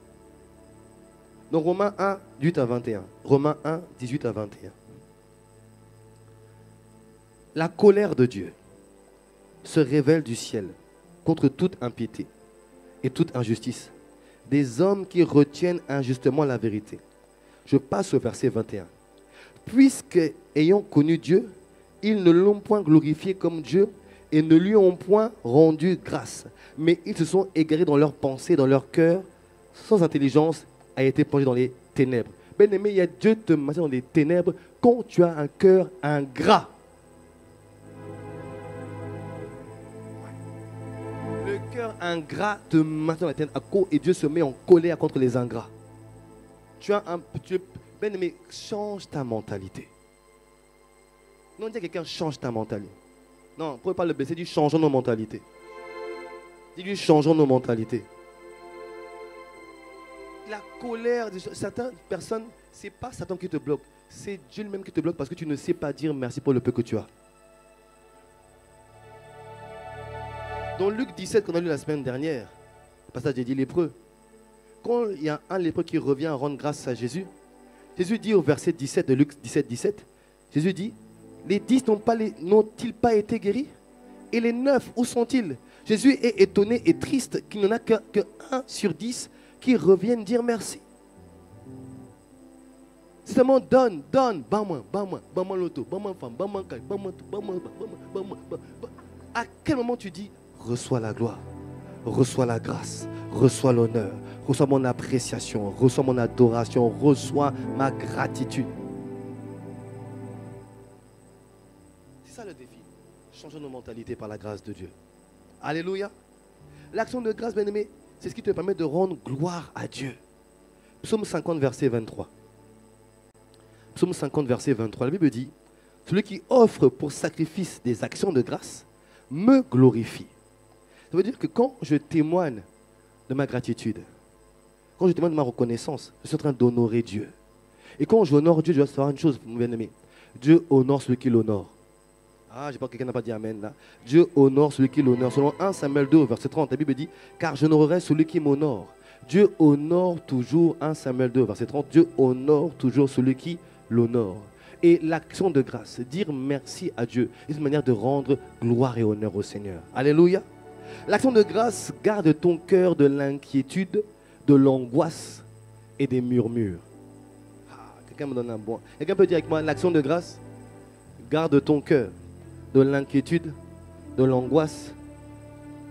Donc Romains 1, 18 à 21. Romains 1, 18 à 21. La colère de Dieu se révèle du ciel contre toute impiété et toute injustice des hommes qui retiennent injustement la vérité. Je passe au verset 21. Puisque, ayant connu Dieu, ils ne l'ont point glorifié comme Dieu et ne lui ont point rendu grâce, mais ils se sont égarés dans leurs pensées, dans leur cœur, sans intelligence, a été plongé dans les ténèbres. Bien-aimé, il y a Dieu te maintient dans les ténèbres quand tu as un cœur ingrat. Le cœur ingrat te maintient dans les ténèbres et Dieu se met en colère contre les ingrats. Bien-aimé, change ta mentalité. Non, dis à quelqu'un, change ta mentalité. Non, vous ne pouvez pas le blesser, dis changeons nos mentalités. Dis-lui, changeons nos mentalités. La colère de certaines personnes, ce n'est pas Satan qui te bloque, c'est Dieu lui-même qui te bloque parce que tu ne sais pas dire merci pour le peu que tu as. Dans Luc 17, qu'on a lu la semaine dernière, le passage des 10 lépreux, quand il y a un lépreux qui revient à rendre grâce à Jésus, Jésus dit au verset 17 de Luc 17, 17, Jésus dit, les 10 n'ont-ils pas été guéris? Et les 9, où sont-ils? Jésus est étonné et triste qu'il n'y en a que 1 sur 10 qui reviennent dire merci. C'est seulement donne, bas-moi l'auto, bas-moi femme, bas-moi caille, bas-moi tout, bas-moi. À quel moment tu dis, reçois la gloire, reçois la grâce, reçois l'honneur, reçois mon appréciation, reçois mon adoration, reçois ma gratitude. C'est ça le défi. Changeons nos mentalités par la grâce de Dieu. Alléluia. L'action de grâce, bien-aimé, c'est ce qui te permet de rendre gloire à Dieu. Psaume 50, verset 23. Psaume 50, verset 23. La Bible dit, celui qui offre pour sacrifice des actions de grâce me glorifie. Ça veut dire que quand je témoigne de ma gratitude, quand je témoigne de ma reconnaissance, je suis en train d'honorer Dieu. Et quand j'honore Dieu, je dois savoir une chose, mon bien-aimé. Dieu honore celui qui l'honore. Ah, je sais pas, quelqu'un n'a pas dit amen là. Dieu honore celui qui l'honore. Selon 1 Samuel 2, verset 30, la Bible dit, car j'honorerai celui qui m'honore. Dieu honore toujours, 1 Samuel 2, verset 30, Dieu honore toujours celui qui l'honore. Et l'action de grâce, dire merci à Dieu, est une manière de rendre gloire et honneur au Seigneur. Alléluia. L'action de grâce garde ton cœur de l'inquiétude, de l'angoisse et des murmures. Ah, quelqu'un me donne un bon. Quelqu'un peut dire avec moi, l'action de grâce garde ton cœur de l'inquiétude, de l'angoisse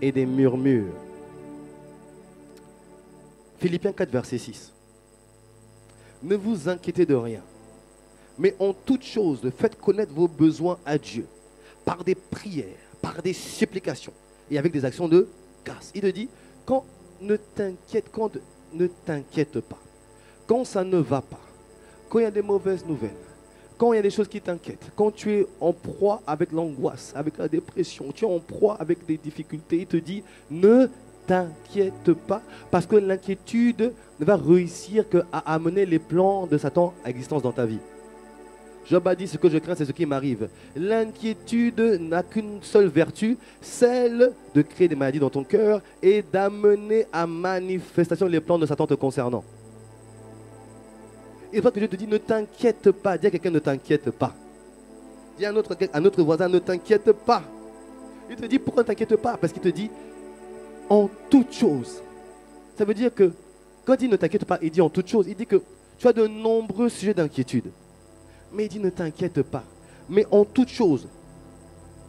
et des murmures. Philippiens 4, verset 6. Ne vous inquiétez de rien, mais en toute chose, faites connaître vos besoins à Dieu, par des prières, par des supplications, et avec des actions de grâce. Il te dit, ne t'inquiète pas, quand ça ne va pas, quand il y a des mauvaises nouvelles, quand il y a des choses qui t'inquiètent, quand tu es en proie avec l'angoisse, avec la dépression, tu es en proie avec des difficultés, il te dit, ne t'inquiète pas, parce que l'inquiétude ne va réussir qu'à amener les plans de Satan à existence dans ta vie. Job a dit, ce que je crains, c'est ce qui m'arrive. L'inquiétude n'a qu'une seule vertu, celle de créer des maladies dans ton cœur et d'amener à manifestation les plans de Satan te concernant. Et fois que Dieu te dit, ne t'inquiète pas. Dis à quelqu'un, ne t'inquiète pas. Dis à un autre voisin, ne t'inquiète pas. Il te dit, pourquoi ne t'inquiète pas? Parce qu'il te dit, en toute chose. Ça veut dire que, quand il dit ne t'inquiète pas, il dit en toute chose. Il dit que tu as de nombreux sujets d'inquiétude. Mais il dit ne t'inquiète pas. Mais en toute chose,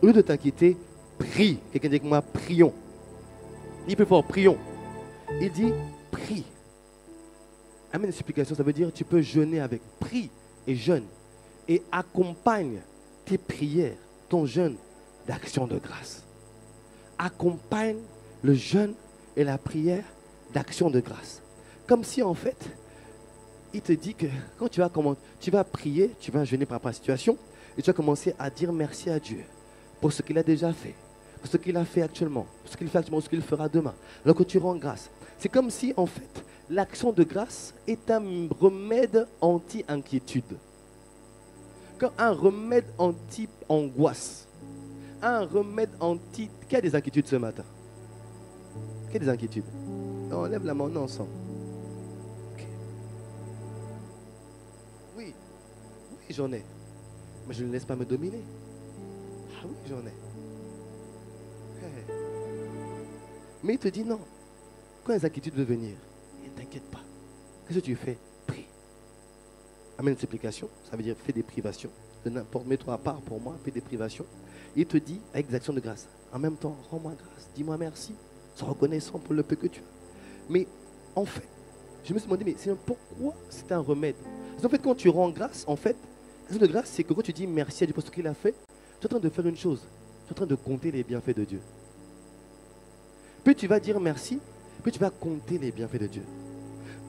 au lieu de t'inquiéter, prie. Quelqu'un dit avec moi, prions. Il dit plus fort, prions. Il dit, prie. Amène une supplication, ça veut dire tu peux jeûner avec. Prie et jeûne. Et accompagne tes prières, ton jeûne d'action de grâce. Accompagne le jeûne et la prière d'action de grâce. Comme si en fait, il te dit que quand tu vas prier, tu vas jeûner par rapport à la situation, et tu vas commencer à dire merci à Dieu pour ce qu'il a déjà fait, pour ce qu'il a fait actuellement, pour ce qu'il fait actuellement, ce qu'il fera demain. Alors que tu rends grâce. C'est comme si en fait, l'action de grâce est un remède anti-inquiétude. Comme un remède anti-angoisse. Un remède anti... Qui a des inquiétudes ce matin? Qui a des inquiétudes? On lève la main, on est ensemble. Okay. Oui, j'en ai. Mais je ne laisse pas me dominer. Ah oui, j'en ai. Hey. Mais il te dit non. Quand les inquiétudes veulent venir, ne t'inquiète pas. Qu'est-ce que tu fais? Prie. Amène une supplication, ça veut dire fais des privations. De n'importe, mets-toi à part pour moi, fais des privations. Il te dit avec des actions de grâce. En même temps, rends-moi grâce, dis-moi merci, sois reconnaissant pour le peu que tu as. Mais en fait, je me suis demandé, mais c'est pourquoi c'est un remède? Parce qu'en fait, quand tu rends grâce, en fait, l'action de grâce, c'est que quand tu dis merci à Dieu pour ce qu'il a fait, tu es en train de faire une chose. Tu es en train de compter les bienfaits de Dieu. Puis tu vas dire merci, puis tu vas compter les bienfaits de Dieu.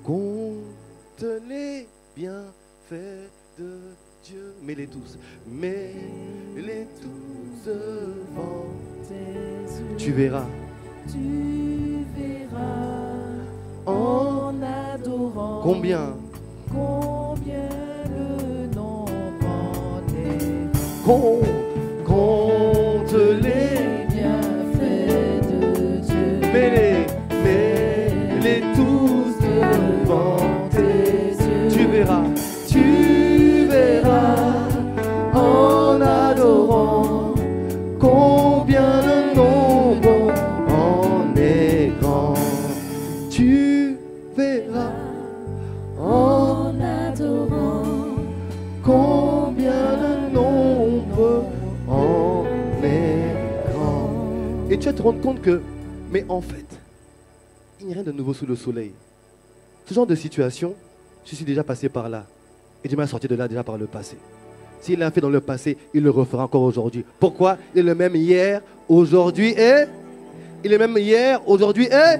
Compte les bienfaits de Dieu. Mets-les tous. Mets-les tous devant tes yeux. Tu verras. Tu verras en adorant Combien le nombre en est. Compte les bienfaits de Dieu. Mets-les tous devant tes yeux. Tu verras en adorant combien le nombre en est grand. Tu verras en adorant combien le nombre en est grand. Et tu vas te rendre compte que, mais en fait, il n'y a rien de nouveau sous le soleil. Ce genre de situation, je suis déjà passé par là. Et Dieu m'a sorti de là déjà par le passé. S'il l'a fait dans le passé, il le refera encore aujourd'hui. Pourquoi? Il est le même hier, aujourd'hui et... Il est même hier, aujourd'hui et...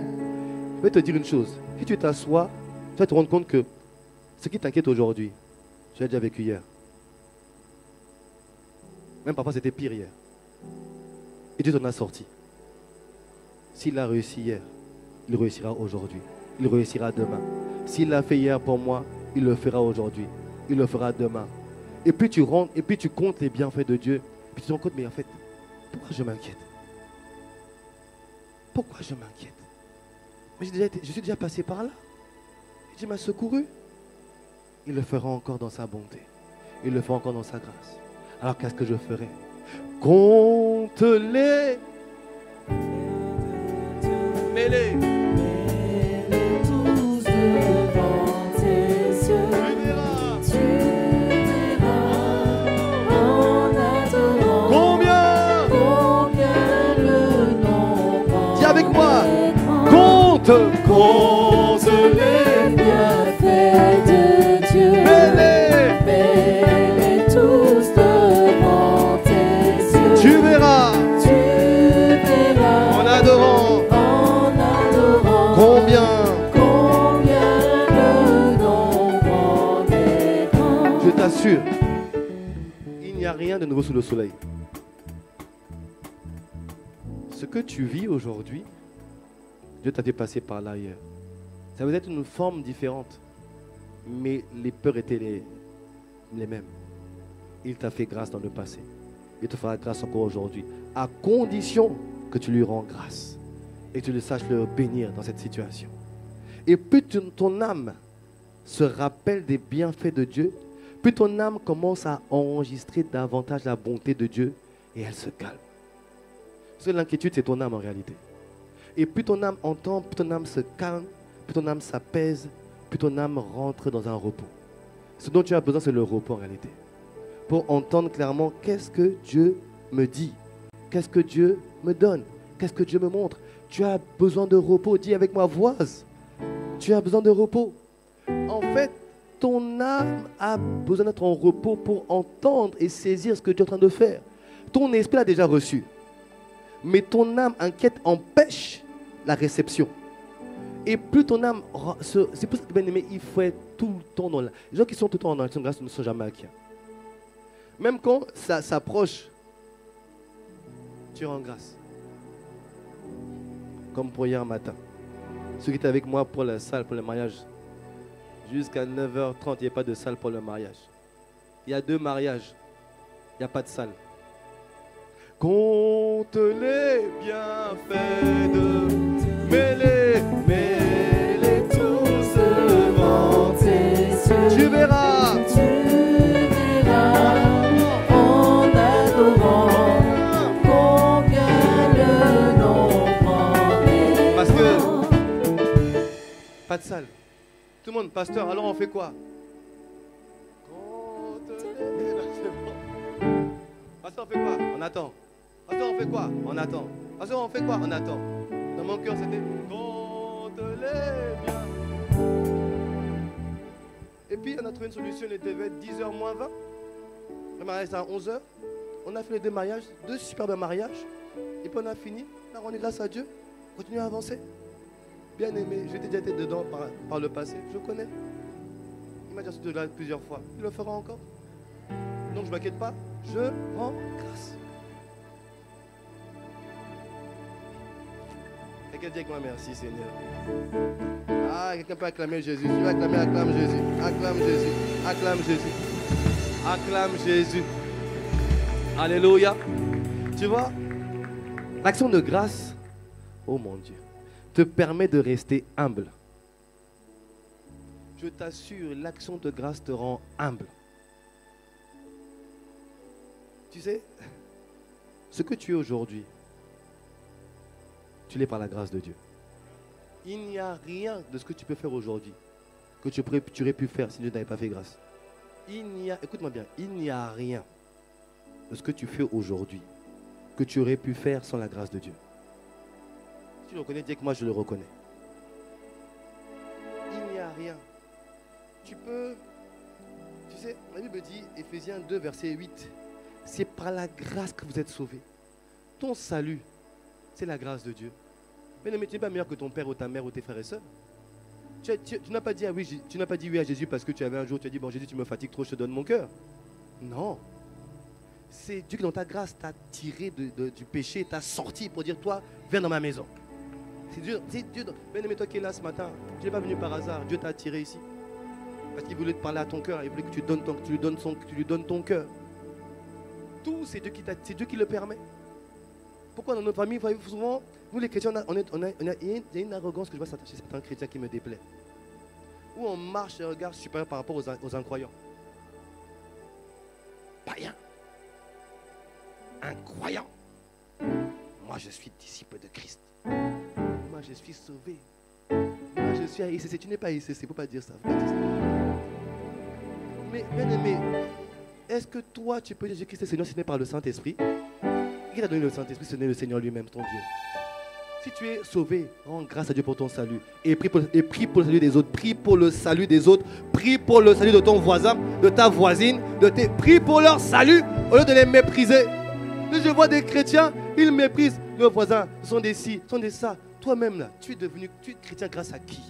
Je vais te dire une chose. Si tu t'assois, tu vas te rendre compte que ce qui t'inquiète aujourd'hui, tu l'as déjà vécu hier. Même parfois c'était pire hier. Et Dieu t'en a sorti. S'il a réussi hier, il réussira aujourd'hui. Il réussira demain. S'il l'a fait hier pour moi, il le fera aujourd'hui. Il le fera demain. Et puis tu rentres, et puis tu comptes les bienfaits de Dieu. Puis tu te rends compte, mais en fait, pourquoi je m'inquiète? Pourquoi je m'inquiète? Mais je suis déjà passé par là. Dieu m'a secouru. Il le fera encore dans sa bonté. Il le fera encore dans sa grâce. Alors qu'est-ce que je ferai? Compte-les. Mets-les. Avec moi, compte les bienfaits de Dieu. Mets-les tous devant tes yeux. Tu verras en adorant combien le nombre en est grand. Je t'assure, il n'y a rien de nouveau sous le soleil. Ce que tu vis aujourd'hui, Dieu t'a fait passer par là hier. Ça va être une forme différente, mais les peurs étaient les mêmes. Il t'a fait grâce dans le passé. Il te fera grâce encore aujourd'hui, à condition que tu lui rends grâce et que tu le saches le bénir dans cette situation. Et plus ton âme se rappelle des bienfaits de Dieu, plus ton âme commence à enregistrer davantage la bonté de Dieu et elle se calme. Parce que l'inquiétude, c'est ton âme en réalité. Et plus ton âme entend, plus ton âme se calme, plus ton âme s'apaise, plus ton âme rentre dans un repos. Ce dont tu as besoin, c'est le repos en réalité. Pour entendre clairement qu'est-ce que Dieu me dit, qu'est-ce que Dieu me donne, qu'est-ce que Dieu me montre. Tu as besoin de repos. Dis avec moi, voise. Tu as besoin de repos. En fait, ton âme a besoin d'être en repos pour entendre et saisir ce que tu es en train de faire. Ton esprit l'a déjà reçu. Mais ton âme inquiète empêche la réception. Et plus ton âme... C'est pour ça que, bien aimé, il faut être tout le temps dans la... Les gens qui sont tout le temps dans l'action de grâce ne sont jamais acquis. Même quand ça s'approche, tu rends grâce. Comme pour hier matin. Ceux qui étaient avec moi pour la salle, pour le mariage, jusqu'à 9h30, il n'y a pas de salle pour le mariage. Il y a 2 mariages. Il n'y a pas de salle. Compte les bienfaits de mêlez tous devant tes yeux. Tu verras. Tu verras en adorant combien le nombre. Parce que pas de salle. Tout le monde, pasteur, alors on fait quoi? Pasteur, on fait quoi? On attend. Pasteur, on fait quoi? On attend. Pasteur, on fait quoi? On attend. Dans mon cœur, c'était compte-les bien. Et puis, on a trouvé une solution. Il devait être 10h moins 20. Le mariage, c'était à 11h. On a fait les 2 mariages, 2 superbes mariages. Et puis, on a fini. On a rendu grâce à Dieu. Continue à avancer. Bien aimé, j'ai déjà été dedans par le passé. Je connais. Il m'a déjà sauté de là plusieurs fois. Il le fera encore. Donc, je ne m'inquiète pas. Je rends grâce. Quelqu'un dit avec moi merci Seigneur. Ah, quelqu'un peut acclamer Jésus. Tu veux acclamer, acclame Jésus. Acclame Jésus. Acclame Jésus. Acclame Jésus. Alléluia. Tu vois, l'action de grâce, oh mon Dieu, te permet de rester humble. Je t'assure, l'action de grâce te rend humble. Tu sais, ce que tu es aujourd'hui, tu l'es par la grâce de Dieu. Il n'y a rien de ce que tu peux faire aujourd'hui que tu aurais pu faire si Dieu n'avait pas fait grâce. Écoute-moi bien, il n'y a rien de ce que tu fais aujourd'hui que tu aurais pu faire sans la grâce de Dieu. Si tu le reconnais, dis que moi je le reconnais. Il n'y a rien. Tu sais, la Bible dit, Éphésiens 2, verset 8, c'est par la grâce que vous êtes sauvés. Ton salut, c'est la grâce de Dieu. Mais tu n'es pas meilleur que ton père ou ta mère ou tes frères et sœurs. Tu n'as pas dit oui à Jésus parce que tu avais un jour, tu as dit, bon Jésus, tu me fatigues trop, je te donne mon cœur. Non. C'est Dieu qui dans ta grâce t'a tiré du péché, t'a sorti pour dire, toi, viens dans ma maison. C'est Dieu. Bien-aimé, toi qui es là ce matin, tu n'es pas venu par hasard, Dieu t'a attiré ici. Parce qu'il voulait te parler à ton cœur, il voulait que tu lui donnes ton cœur. Tout, c'est Dieu qui le permet. Pourquoi dans notre famille, souvent, nous les chrétiens, il y a une arrogance que je vois chez certains chrétiens qui me déplaît. Où on marche et regarde supérieur par rapport aux incroyants. Païen. Incroyant. Moi, je suis disciple de Christ. Moi, je suis sauvé. Moi, je suis à ICC. Tu n'es pas à ICC, il ne faut pas dire ça. Mais, bien aimé, est-ce que toi, tu peux dire Jésus-Christ est Seigneur si ce n'est par le Saint-Esprit? Qui t'a donné le Saint-Esprit? Ce n'est le Seigneur lui-même, ton Dieu. Si tu es sauvé, rends grâce à Dieu pour ton salut. Et prie pour le salut des autres. Prie pour le salut des autres. Prie pour le salut de ton voisin, de ta voisine. Prie pour leur salut au lieu de les mépriser. Je vois des chrétiens, ils méprisent leurs voisins. Ce sont des ci, ce sont des ça. Toi-même, là, tu es chrétien grâce à qui?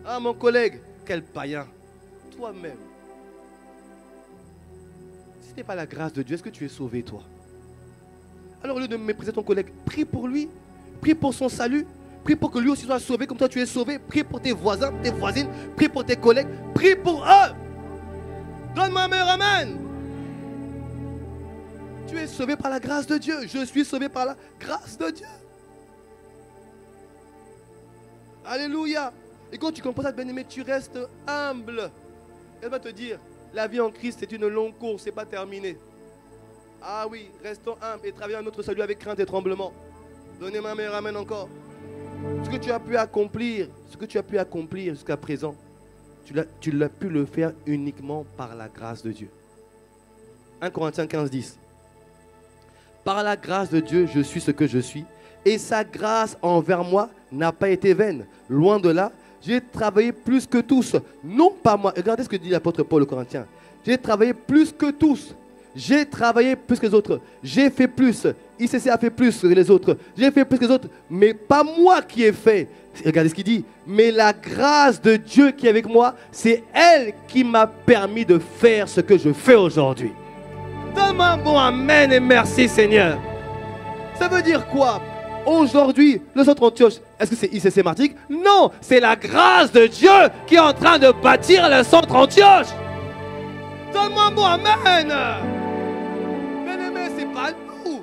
Ah, mon collègue, quel païen. Toi-même. Si ce n'est pas la grâce de Dieu, est-ce que tu es sauvé, toi? Alors, au lieu de mépriser ton collègue, prie pour lui. Prie pour son salut. Prie pour que lui aussi soit sauvé comme toi tu es sauvé. Prie pour tes voisins, tes voisines. Prie pour tes collègues. Prie pour eux. Donne-moi un meilleur amen. Tu es sauvé par la grâce de Dieu. Je suis sauvé par la grâce de Dieu. Alléluia. Et quand tu comprends ça, bien-aimé, tu restes humble. Elle va te dire, la vie en Christ, c'est une longue course, c'est pas terminé. Ah oui, restons humbles et travaillons à notre salut avec crainte et tremblement. Donnez-moi un meilleur amen encore. Ce que tu as pu accomplir, jusqu'à présent, tu l'as pu le faire uniquement par la grâce de Dieu. 1 Corinthiens 15, 10. Par la grâce de Dieu, je suis ce que je suis. Et sa grâce envers moi n'a pas été vaine. Loin de là, j'ai travaillé plus que tous. Non pas moi. Regardez ce que dit l'apôtre Paul aux Corinthiens. J'ai travaillé plus que tous. J'ai travaillé plus que les autres. J'ai fait plus. ICC a fait plus que les autres. J'ai fait plus que les autres. Mais pas moi qui ai fait. Regardez ce qu'il dit. Mais la grâce de Dieu qui est avec moi, c'est elle qui m'a permis de faire ce que je fais aujourd'hui. Donne-moi un bon amen et merci Seigneur. Ça veut dire quoi? Aujourd'hui, le centre Antioche, est-ce que c'est ICC Martigues? Non, c'est la grâce de Dieu qui est en train de bâtir le centre Antioche. Donne-moi un bon amen. Bien-aimé, c'est pas nous.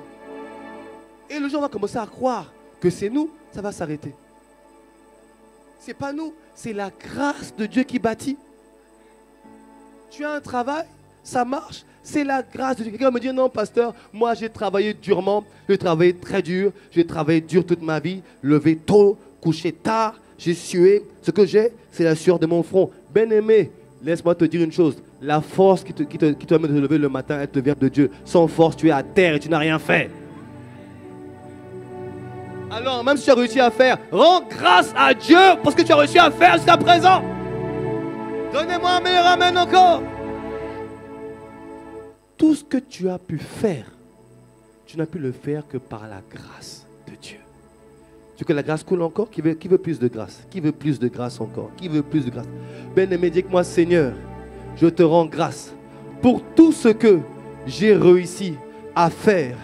Et le jour où on va commencer à croire que c'est nous, ça va s'arrêter. C'est pas nous, c'est la grâce de Dieu qui bâtit. Tu as un travail, ça marche. C'est la grâce de Dieu. Quelqu'un va me dire, non, pasteur, moi j'ai travaillé durement, j'ai travaillé très dur, j'ai travaillé dur toute ma vie, levé tôt, couché tard, j'ai sué. Ce que j'ai, c'est la sueur de mon front. Bien-aimé, laisse-moi te dire une chose, la force qui te permet de te lever le matin, elle te vient de Dieu. Sans force, tu es à terre et tu n'as rien fait. Alors, même si tu as réussi à faire, rends grâce à Dieu pour ce que tu as réussi à faire jusqu'à présent. Donnez-moi un meilleur amen encore. Tout ce que tu as pu faire, tu n'as pu le faire que par la grâce de Dieu. Tu veux que la grâce coule encore? Qui veut plus de grâce? Qui veut plus de grâce encore? Qui veut plus de grâce? Bien-aimé, dis-moi, Seigneur, je te rends grâce pour tout ce que j'ai réussi à faire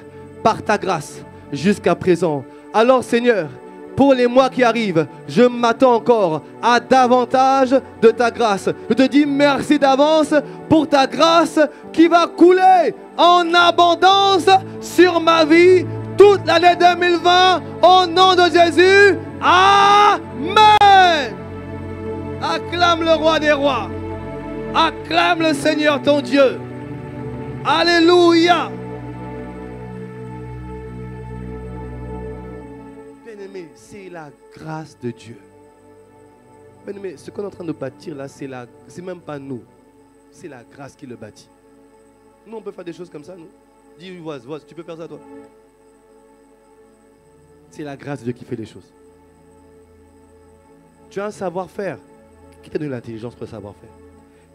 par ta grâce jusqu'à présent. Alors, Seigneur, pour les mois qui arrivent, je m'attends encore à davantage de ta grâce. Je te dis merci d'avance pour ta grâce qui va couler en abondance sur ma vie toute l'année 2020 au nom de Jésus. Amen. Acclame le roi des rois. Acclame le Seigneur ton Dieu. Alléluia. Bien-aimé, c'est la grâce de Dieu. Bien-aimé, ce qu'on est en train de bâtir là, c'est même pas nous. C'est la grâce qui le bâtit. Nous, on peut faire des choses comme ça, nous. Dis, vois, tu peux faire ça, toi. C'est la grâce de Dieu qui fait les choses. Tu as un savoir-faire. Qui t'a donné l'intelligence pour le savoir-faire?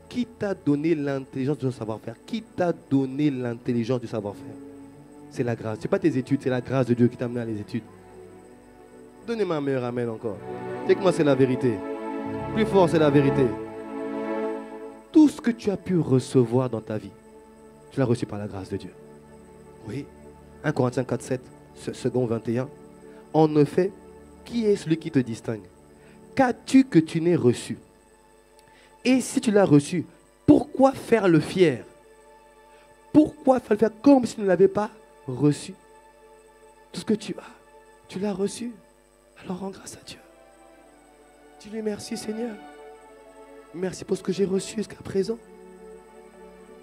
Qui t'a donné l'intelligence de savoir-faire? Qui t'a donné l'intelligence du savoir-faire? C'est la grâce. Ce n'est pas tes études, c'est la grâce de Dieu qui t'a amené à les études. Donnez-moi un meilleur amen encore. C'est que moi, c'est la vérité. Plus fort, c'est la vérité. Tout ce que tu as pu recevoir dans ta vie, tu l'as reçu par la grâce de Dieu. Oui. 1 Corinthiens 4, 7, second 21. En effet, qui est celui qui te distingue? Qu'as-tu que tu n'aies reçu? Et si tu l'as reçu, pourquoi faire le fier? Pourquoi faire le fier comme si tu ne l'avais pas reçu? Tout ce que tu as, tu l'as reçu. Alors rends grâce à Dieu. Dis-lui merci Seigneur. Merci pour ce que j'ai reçu jusqu'à présent.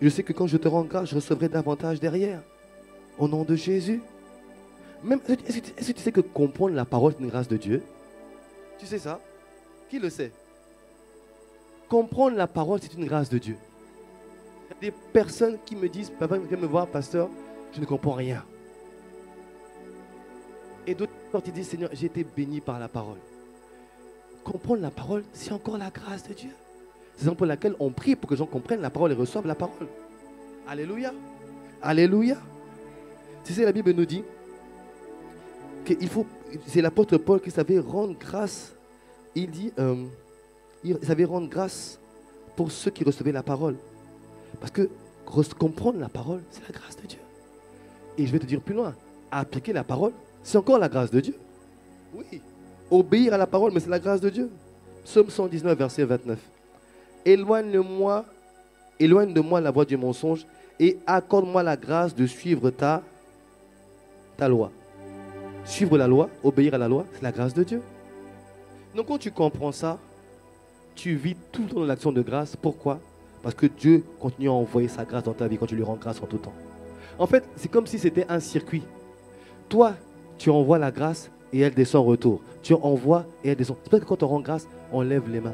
Je sais que quand je te rends grâce, je recevrai davantage derrière. Au nom de Jésus. Même, est-ce que tu sais que comprendre la parole est une grâce de Dieu? Tu sais ça? Qui le sait? Comprendre la parole, c'est une grâce de Dieu. Il y a des personnes qui me disent, papa, viens me voir, pasteur, je ne comprends rien. Et d'autres, quand ils disent, Seigneur, j'ai été béni par la parole. Comprendre la parole, c'est encore la grâce de Dieu. C'est la raison pour laquelle on prie pour que les gens comprennent la parole et reçoivent la parole. Alléluia. Alléluia. Tu sais, la Bible nous dit qu'il faut, c'est l'apôtre Paul qui savait rendre grâce. Il dit, il savait rendre grâce pour ceux qui recevaient la parole. Parce que comprendre la parole, c'est la grâce de Dieu. Et je vais te dire plus loin, appliquer la parole, c'est encore la grâce de Dieu. Oui, obéir à la parole, mais c'est la grâce de Dieu. Psaume 119, verset 29. Éloigne-moi éloigne de moi la voie du mensonge et accorde-moi la grâce de suivre ta loi. Suivre la loi, obéir à la loi, c'est la grâce de Dieu. Donc quand tu comprends ça, tu vis tout le temps dans l'action de grâce. Pourquoi? Parce que Dieu continue à envoyer sa grâce dans ta vie quand tu lui rends grâce en tout temps. En fait, c'est comme si c'était un circuit. Toi, tu envoies la grâce et elle descend en retour. Tu envoies et elle descend. C'est parce que quand on rend grâce, on lève les mains.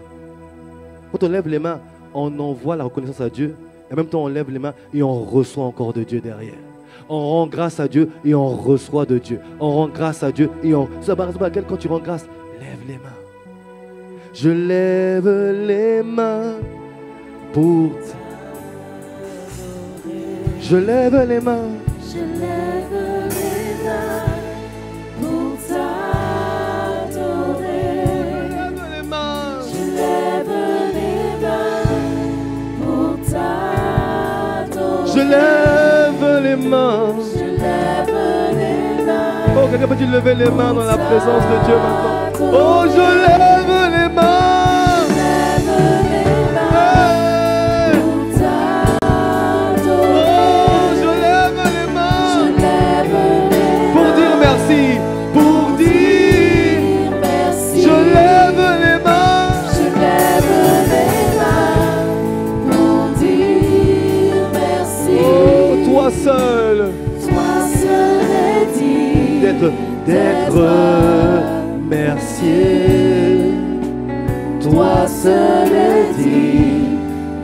Quand on lève les mains, on envoie la reconnaissance à Dieu. Et en même temps, on lève les mains et on reçoit encore de Dieu derrière. On rend grâce à Dieu et on reçoit de Dieu. On rend grâce à Dieu et on... C'est la raison pour laquelle quand tu rends grâce, lève les mains. Je lève les mains pour... Je lève les mains. Je lève les mains pour t'adorer. Je lève les mains. Je lève les mains pour t'adorer. Je lève les mains. Je lève les mains. Oh, quelqu'un peut-tu lever les mains dans la présence de Dieu maintenant? Oh, je lève les mains. Je lève les mains pour t'adorer. Oh, je lève les mains. Je lève les Pour dire merci. Pour dire merci. je lève les mains. Je lève les mains pour dire merci. Oh, toi seul. Toi seul est digne D'être remercié. Toi seul est digne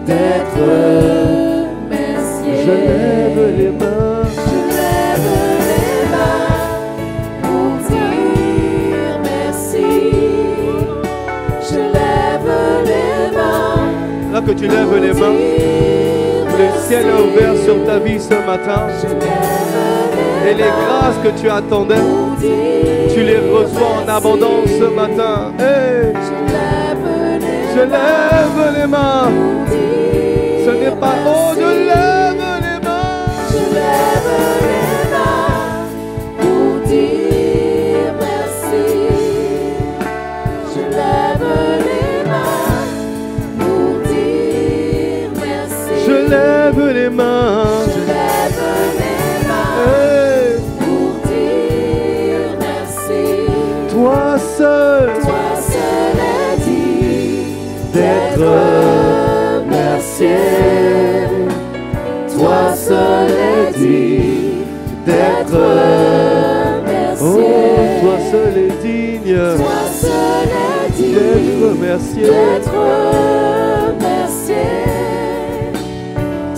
d'être remercié. Je lève les mains. Je lève les mains pour dire merci. Je lève les mains. Là que tu lèves les mains, le ciel est ouvert sur ta vie ce matin. Je lève Et les grâces que tu attendais, tu les reçois en abondance ce matin. Hey, je lève les mains. Ce n'est pas oh, je lève les mains. Je lève les mains pour dire merci. Je lève les mains pour dire merci. Je lève les mains. Je lève les mains Hey, pour dire merci. toi seul est digne d'être remercié. Toi seul est digne d'être remercié. Oh, toi seul est digne Toi seul est digne d'être remercié. d'être remercié.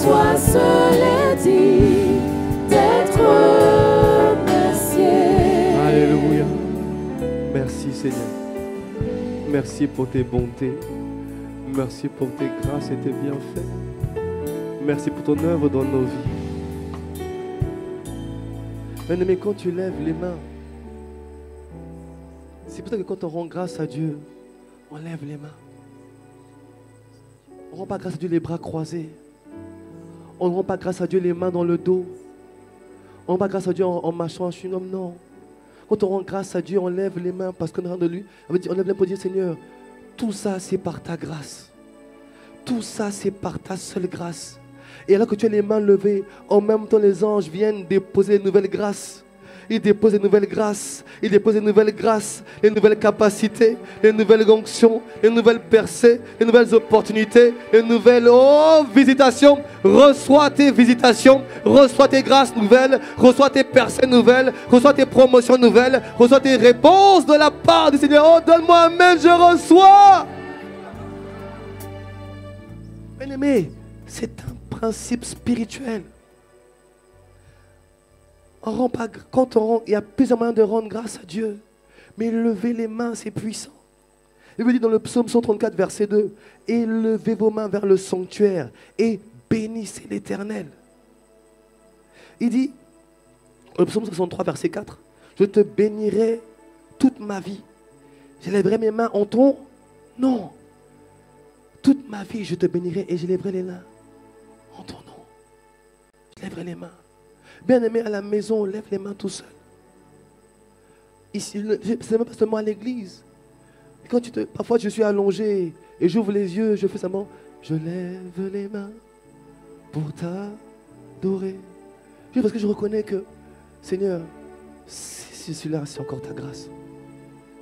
Toi seul est digne d'être remercié. Alléluia. Merci Seigneur. Merci pour tes bontés. Merci pour tes grâces et tes bienfaits. Merci pour ton œuvre dans nos vies. Bien-aimé, quand tu lèves les mains, c'est pour ça que quand on rend grâce à Dieu, on lève les mains. On ne rend pas grâce à Dieu les bras croisés. On ne rend pas grâce à Dieu les mains dans le dos. On ne rend pas grâce à Dieu en mâchant un chewing-gum, non. Quand on rend grâce à Dieu, on lève les mains parce qu'on est en de lui. On lève les mains pour dire, Seigneur, tout ça c'est par ta grâce. Tout ça c'est par ta seule grâce. Et alors que tu as les mains levées, en même temps les anges viennent déposer de nouvelles grâces. Ils déposent de nouvelles grâces. Ils déposent de nouvelles grâces, les nouvelles capacités, les nouvelles onctions, les nouvelles percées, les nouvelles opportunités, les nouvelles visitations. Reçois tes visitations, reçois tes grâces nouvelles, reçois tes percées nouvelles, reçois tes promotions nouvelles, reçois tes réponses de la part du Seigneur. Oh, donne-moi un amen, je reçois. Bien-aimé, c'est un principe spirituel. On rend pas, quand on rend, il y a plusieurs moyens de rendre grâce à Dieu. Mais lever les mains, c'est puissant. Il veut dire dans le psaume 134, verset 2, élevez vos mains vers le sanctuaire et bénissez l'Éternel. Il dit, dans le psaume 63, verset 4, je te bénirai toute ma vie. J'élèverai mes mains en ton nom. Toute ma vie, je te bénirai et j'élèverai les mains en ton nom. Je lèverai les mains. Bien-aimé, à la maison, on lève les mains tout seul. Ici, ce n'est même pas seulement à l'église. Parfois, je suis allongé et j'ouvre les yeux, je fais seulement, je lève les mains pour t'adorer. Juste parce que je reconnais que, Seigneur, si celui-là, c'est encore ta grâce.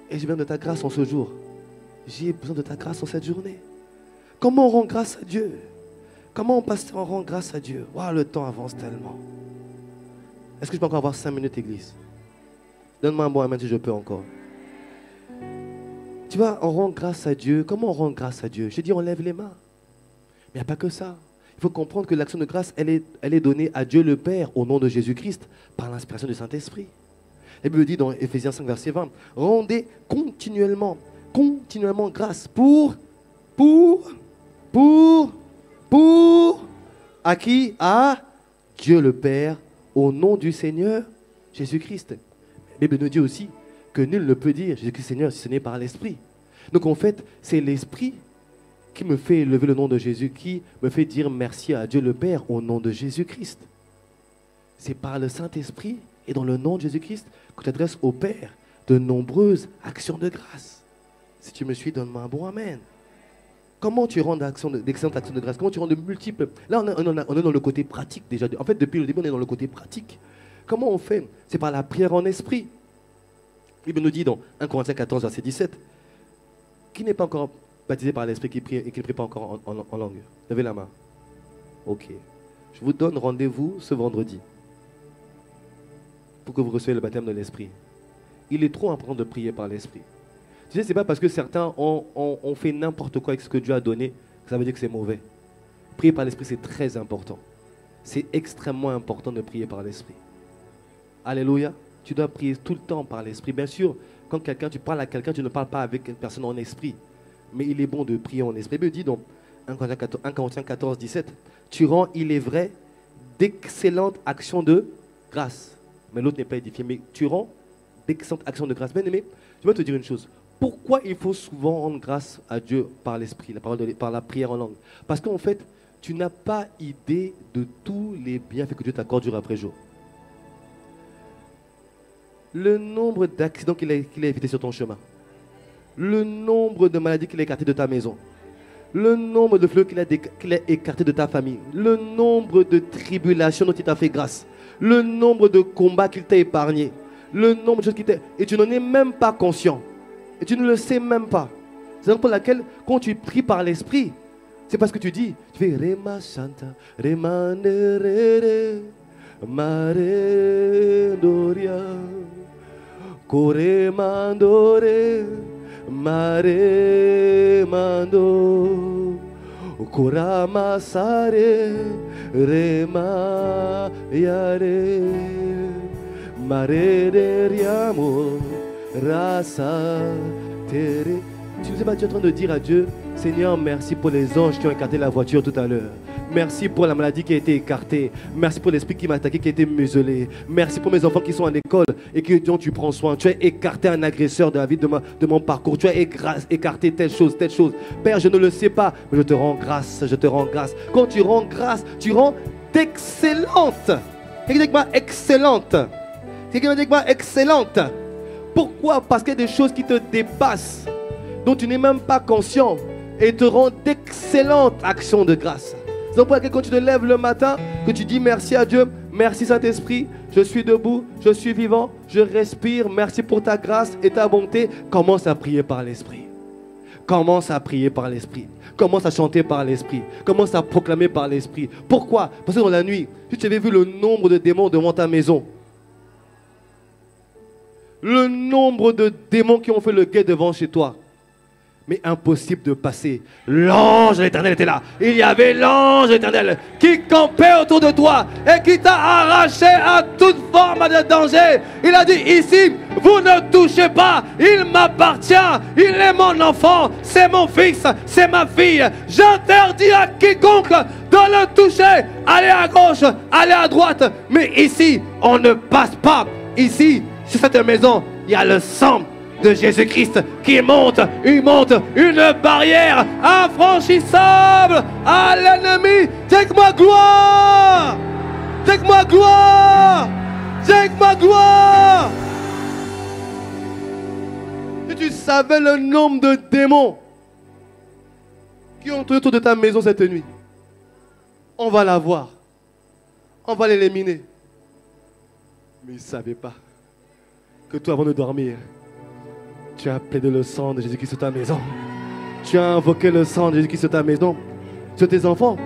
Et j'ai besoin de ta grâce en ce jour. J'ai besoin de ta grâce en cette journée. Comment on rend grâce à Dieu? Comment, pasteur, on rend grâce à Dieu? Waouh, le temps avance tellement. Est-ce que je peux encore avoir 5 minutes, église? Donne-moi un bon amen si je peux encore. Tu vois, on rend grâce à Dieu. Comment on rend grâce à Dieu? Je dis, on lève les mains. Mais il n'y a pas que ça. Il faut comprendre que l'action de grâce, elle est donnée à Dieu le Père au nom de Jésus-Christ par l'inspiration du Saint-Esprit. La Bible dit dans Éphésiens 5, verset 20, rendez continuellement grâce pour à qui? À Dieu le Père au nom du Seigneur Jésus-Christ. La Bible nous dit aussi que nul ne peut dire Jésus-Christ Seigneur si ce n'est par l'Esprit. Donc en fait, c'est l'Esprit qui me fait élever le nom de Jésus, qui me fait dire merci à Dieu le Père au nom de Jésus-Christ. C'est par le Saint-Esprit et dans le nom de Jésus-Christ que tu adresses au Père de nombreuses actions de grâce. Si tu me suis, donne-moi un bon amen. Comment tu rends d'excellentes actions de grâce? Comment tu rends de multiples? Là, on est dans le côté pratique déjà. En fait, depuis le début, on est dans le côté pratique. Comment on fait? C'est par la prière en esprit. La Bible nous dit dans 1 Corinthiens 14, verset 17, qui n'est pas encore baptisé par l'esprit, qui prie et qui ne prie pas encore en langue? Levez la main. Ok. Je vous donne rendez-vous ce vendredi pour que vous receviez le baptême de l'esprit. Il est trop important de prier par l'esprit. Tu sais, ce n'est pas parce que certains ont fait n'importe quoi avec ce que Dieu a donné que ça veut dire que c'est mauvais. Prier par l'esprit, c'est très important. C'est extrêmement important de prier par l'esprit. Alléluia. Tu dois prier tout le temps par l'esprit. Bien sûr, quand tu parles à quelqu'un, tu ne parles pas avec une personne en esprit. Mais il est bon de prier en esprit. Il dit donc 1 Corinthiens 14, 17, tu rends, il est vrai, d'excellentes actions de grâce. Mais l'autre n'est pas édifié. Mais tu rends d'excellentes actions de grâce. Bien aimé, je vais te dire une chose. Pourquoi il faut souvent rendre grâce à Dieu par l'esprit, par la prière en langue? Parce qu'en fait, tu n'as pas idée de tous les bienfaits que Dieu t'accorde jour après jour. Le nombre d'accidents qu'il a évités sur ton chemin. Le nombre de maladies qu'il a écartées de ta maison. Le nombre de fléaux qu'il a écartés de ta famille. Le nombre de tribulations dont il t'a fait grâce. Le nombre de combats qu'il t'a épargnés. Le nombre de choses qu'il t'a... Et tu n'en es même pas conscient. Et tu ne le sais même pas. C'est donc pour laquelle, quand tu pries par l'esprit, c'est parce que tu dis, tu fais Rema Santa, Rema Nerere, Mare Doria, Kore Mandore, Mare Mando, Kora Masare, Rema Yare, Mare Deriamo. Rasa Tere. Tu ne sais pas, tu es en train de dire à Dieu, Seigneur, merci pour les anges qui ont écarté la voiture tout à l'heure. Merci pour la maladie qui a été écartée. Merci pour l'esprit qui m'a attaqué, qui a été muselé. Merci pour mes enfants qui sont à l'école et dont tu prends soin. Tu as écarté un agresseur de la vie de mon parcours. Tu as écarté telle chose, telle chose. Père, je ne le sais pas, mais je te rends grâce, je te rends grâce. Quand tu rends grâce, tu rends d'excellentes. Quelqu'un dit excellente. Quelqu'un dit excellente. Pourquoi? Parce qu'il y a des choses qui te dépassent, dont tu n'es même pas conscient, et te rendent d'excellentes actions de grâce. C'est donc pourquoi quand tu te lèves le matin, que tu dis merci à Dieu, merci Saint-Esprit, je suis debout, je suis vivant, je respire, merci pour ta grâce et ta bonté. Commence à prier par l'Esprit. Commence à prier par l'Esprit. Commence à chanter par l'Esprit. Commence à proclamer par l'Esprit. Pourquoi? Parce que dans la nuit, si tu avais vu le nombre de démons devant ta maison, le nombre de démons qui ont fait le guet devant chez toi, mais impossible de passer. L'ange de l'Éternel était là. Il y avait l'ange de l'Éternel qui campait autour de toi et qui t'a arraché à toute forme de danger. Il a dit ici, vous ne touchez pas, il m'appartient, il est mon enfant, c'est mon fils, c'est ma fille. J'interdis à quiconque de le toucher. Allez à gauche, allez à droite, mais ici, on ne passe pas. Ici, sur cette maison, il y a le sang de Jésus-Christ qui monte une barrière infranchissable à l'ennemi. Take-moi gloire! Take-moi gloire! Take-moi gloire! Si tu savais le nombre de démons qui ont autour de ta maison cette nuit, On va l'avoir. On va l'éliminer. Mais ils ne savaient pas que toi, avant de dormir, tu as plaidé le sang de Jésus-Christ sur ta maison. Tu as invoqué le sang de Jésus-Christ sur ta maison, sur tes enfants.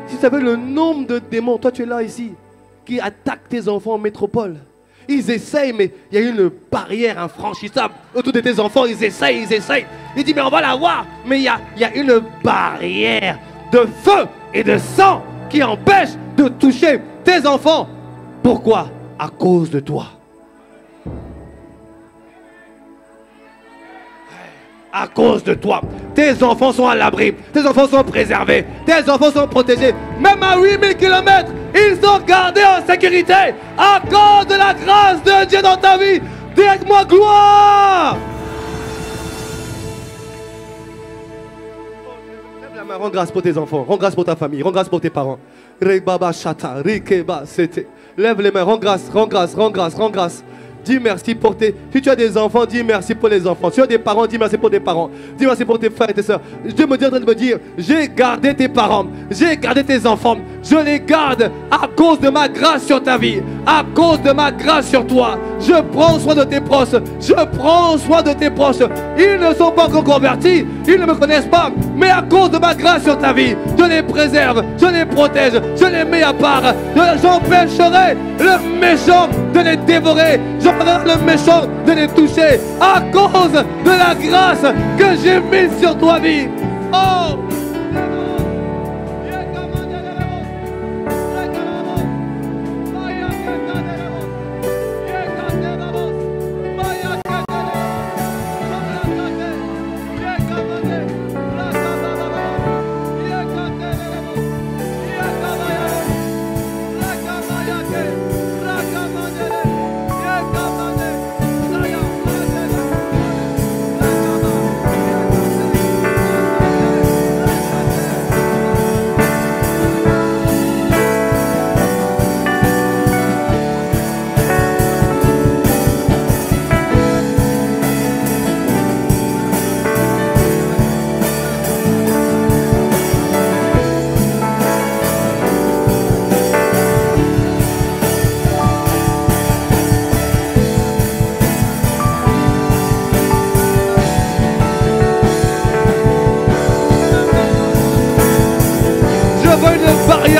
Si tu savais le nombre de démons, toi tu es là ici, qui attaquent tes enfants en métropole. Ils essayent, mais il y a une barrière infranchissable autour de tes enfants. Ils essayent. Ils disent, mais on va l'avoir. Mais il y a une barrière de feu et de sang qui empêche de toucher tes enfants. Pourquoi? À cause de toi. À cause de toi. Tes enfants sont à l'abri. Tes enfants sont préservés. Tes enfants sont protégés. Même à 8000 km, ils sont gardés en sécurité à cause de la grâce de Dieu dans ta vie. Dis avec moi, gloire. Lève la main, rends grâce pour tes enfants. Rends grâce pour ta famille. Rends grâce pour tes parents. Lève les mains, rends grâce. Dis merci pour tes... Si tu as des enfants, dis merci pour les enfants. Si tu as des parents, dis merci pour tes parents. Dis merci pour tes frères et tes soeurs. Dieu me dit en train de me dire, j'ai gardé tes parents, j'ai gardé tes enfants. Je les garde à cause de ma grâce sur ta vie, à cause de ma grâce sur toi. Je prends soin de tes proches. Ils ne sont pas encore convertis, ils ne me connaissent pas. Mais à cause de ma grâce sur ta vie, je les préserve, je les protège, je les mets à part. J'empêcherai le méchant de les dévorer. Le méchant de les toucher à cause de la grâce que j'ai mise sur toi vie. Oh!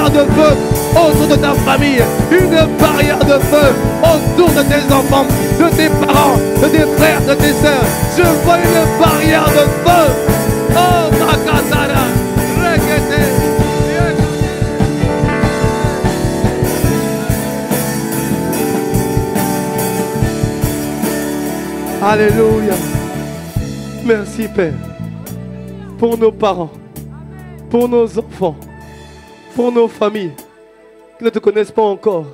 De feu autour de ta famille, une barrière de feu autour de tes enfants, de tes parents, de tes frères, de tes sœurs. Je vois une barrière de feu. Oh, Makatara, Rekete. Alléluia. Merci Père pour nos parents, pour nos enfants, pour nos familles qui ne te connaissent pas encore.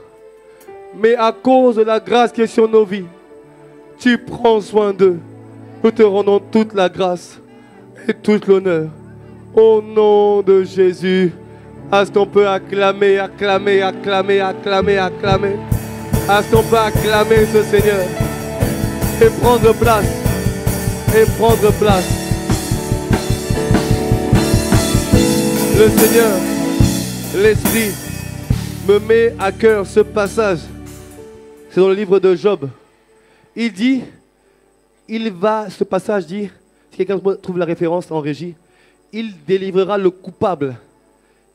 Mais à cause de la grâce qui est sur nos vies, tu prends soin d'eux. Nous te rendons toute la grâce et toute l'honneur. Au nom de Jésus, est-ce qu'on peut acclamer? Est-ce qu'on peut acclamer ce Seigneur et prendre place? Le Seigneur, l'Esprit me met à cœur ce passage. C'est dans le livre de Job. Il dit, ce passage dit, si quelqu'un trouve la référence en régie, il délivrera le coupable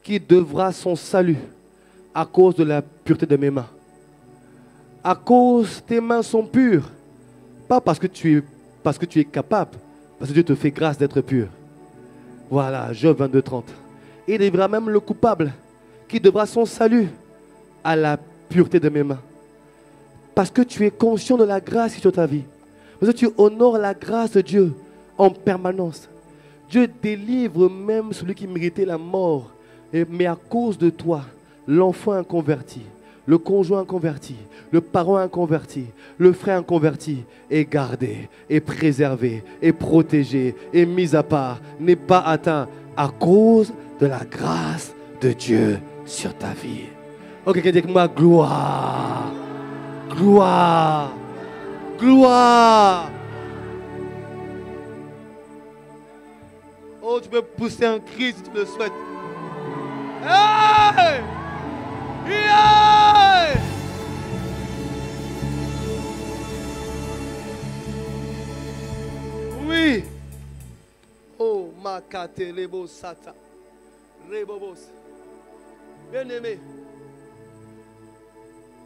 qui devra son salut à cause de la pureté de mes mains. À cause tes mains sont pures. Pas parce que tu es capable, parce que Dieu te fait grâce d'être pur. Voilà, Job 22:30. Il délivrera même le coupable qui devra son salut à la pureté de mes mains. Parce que tu es conscient de la grâce sur ta vie. Parce que tu honores la grâce de Dieu en permanence. Dieu délivre même celui qui méritait la mort. Mais à cause de toi, l'enfant inconverti, le conjoint inconverti, le parent inconverti, le frère inconverti est gardé, est préservé, est protégé, est mis à part, n'est pas atteint à cause de la grâce de Dieu sur ta vie. Ok, quelqu'un dit avec moi, gloire, gloire, gloire. Oh, tu peux pousser un cri si tu le souhaites. Hey! Yeah! Oui. Oh, makate lebo sata. Rebobos. Bien-aimé,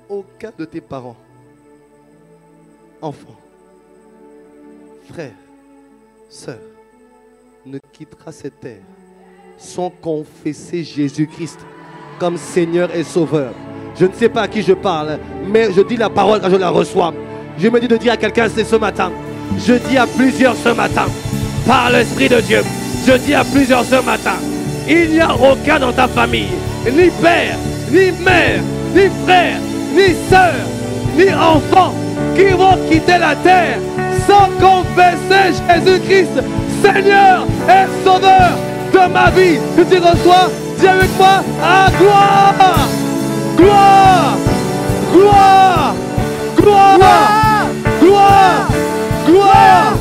aucun de tes parents, enfants, frères, sœurs, ne quittera cette terre sans confesser Jésus-Christ comme Seigneur et Sauveur. Je ne sais pas à qui je parle, mais je dis la parole quand je la reçois. Je me dis de dire à quelqu'un, c'est ce matin. Je dis à plusieurs ce matin, par l'Esprit de Dieu, je dis à plusieurs ce matin, il n'y a aucun dans ta famille, ni père, ni mère, ni frère, ni sœur, ni enfant, qui vont quitter la terre sans confesser Jésus-Christ, Seigneur et Sauveur de ma vie. Que tu reçois, dis avec moi, à gloire, gloire, gloire, gloire, gloire, gloire,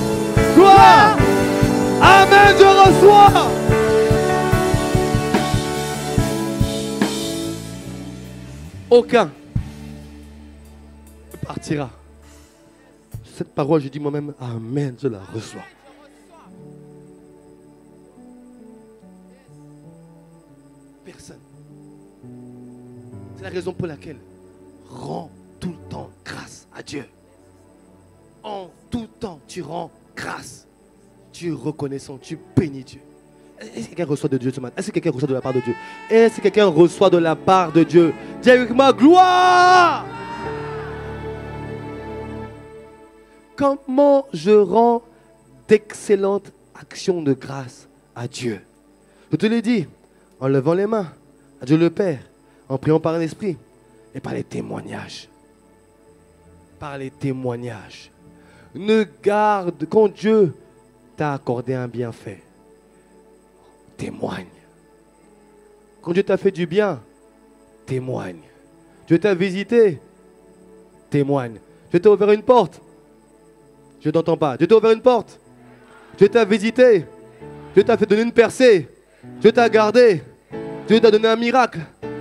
gloire. Amen, je reçois. Aucun ne partira. Cette parole, je dis moi-même, Amen, je la reçois. Personne. C'est la raison pour laquelle rends tout le temps grâce à Dieu. En tout temps, tu rends grâce. Tu es reconnaissant, tu bénis Dieu. Est-ce que quelqu'un reçoit de Dieu ce matin? Est-ce que quelqu'un reçoit de la part de Dieu? Est-ce que quelqu'un reçoit de la part de Dieu? Dis avec moi, gloire! Comment je rends d'excellentes actions de grâce à Dieu? Je te l'ai dit, en levant les mains à Dieu le Père, en priant par l'Esprit et par les témoignages. Par les témoignages. Ne garde, quand Dieu t'a accordé un bienfait, témoigne. Quand Dieu t'a fait du bien, témoigne. Dieu t'a visité, témoigne. Dieu t'a ouvert une porte, je n'entends pas. Dieu t'a ouvert une porte, Dieu t'a visité, Dieu t'a fait donner une percée, Dieu t'a gardé, Dieu t'a donné un miracle,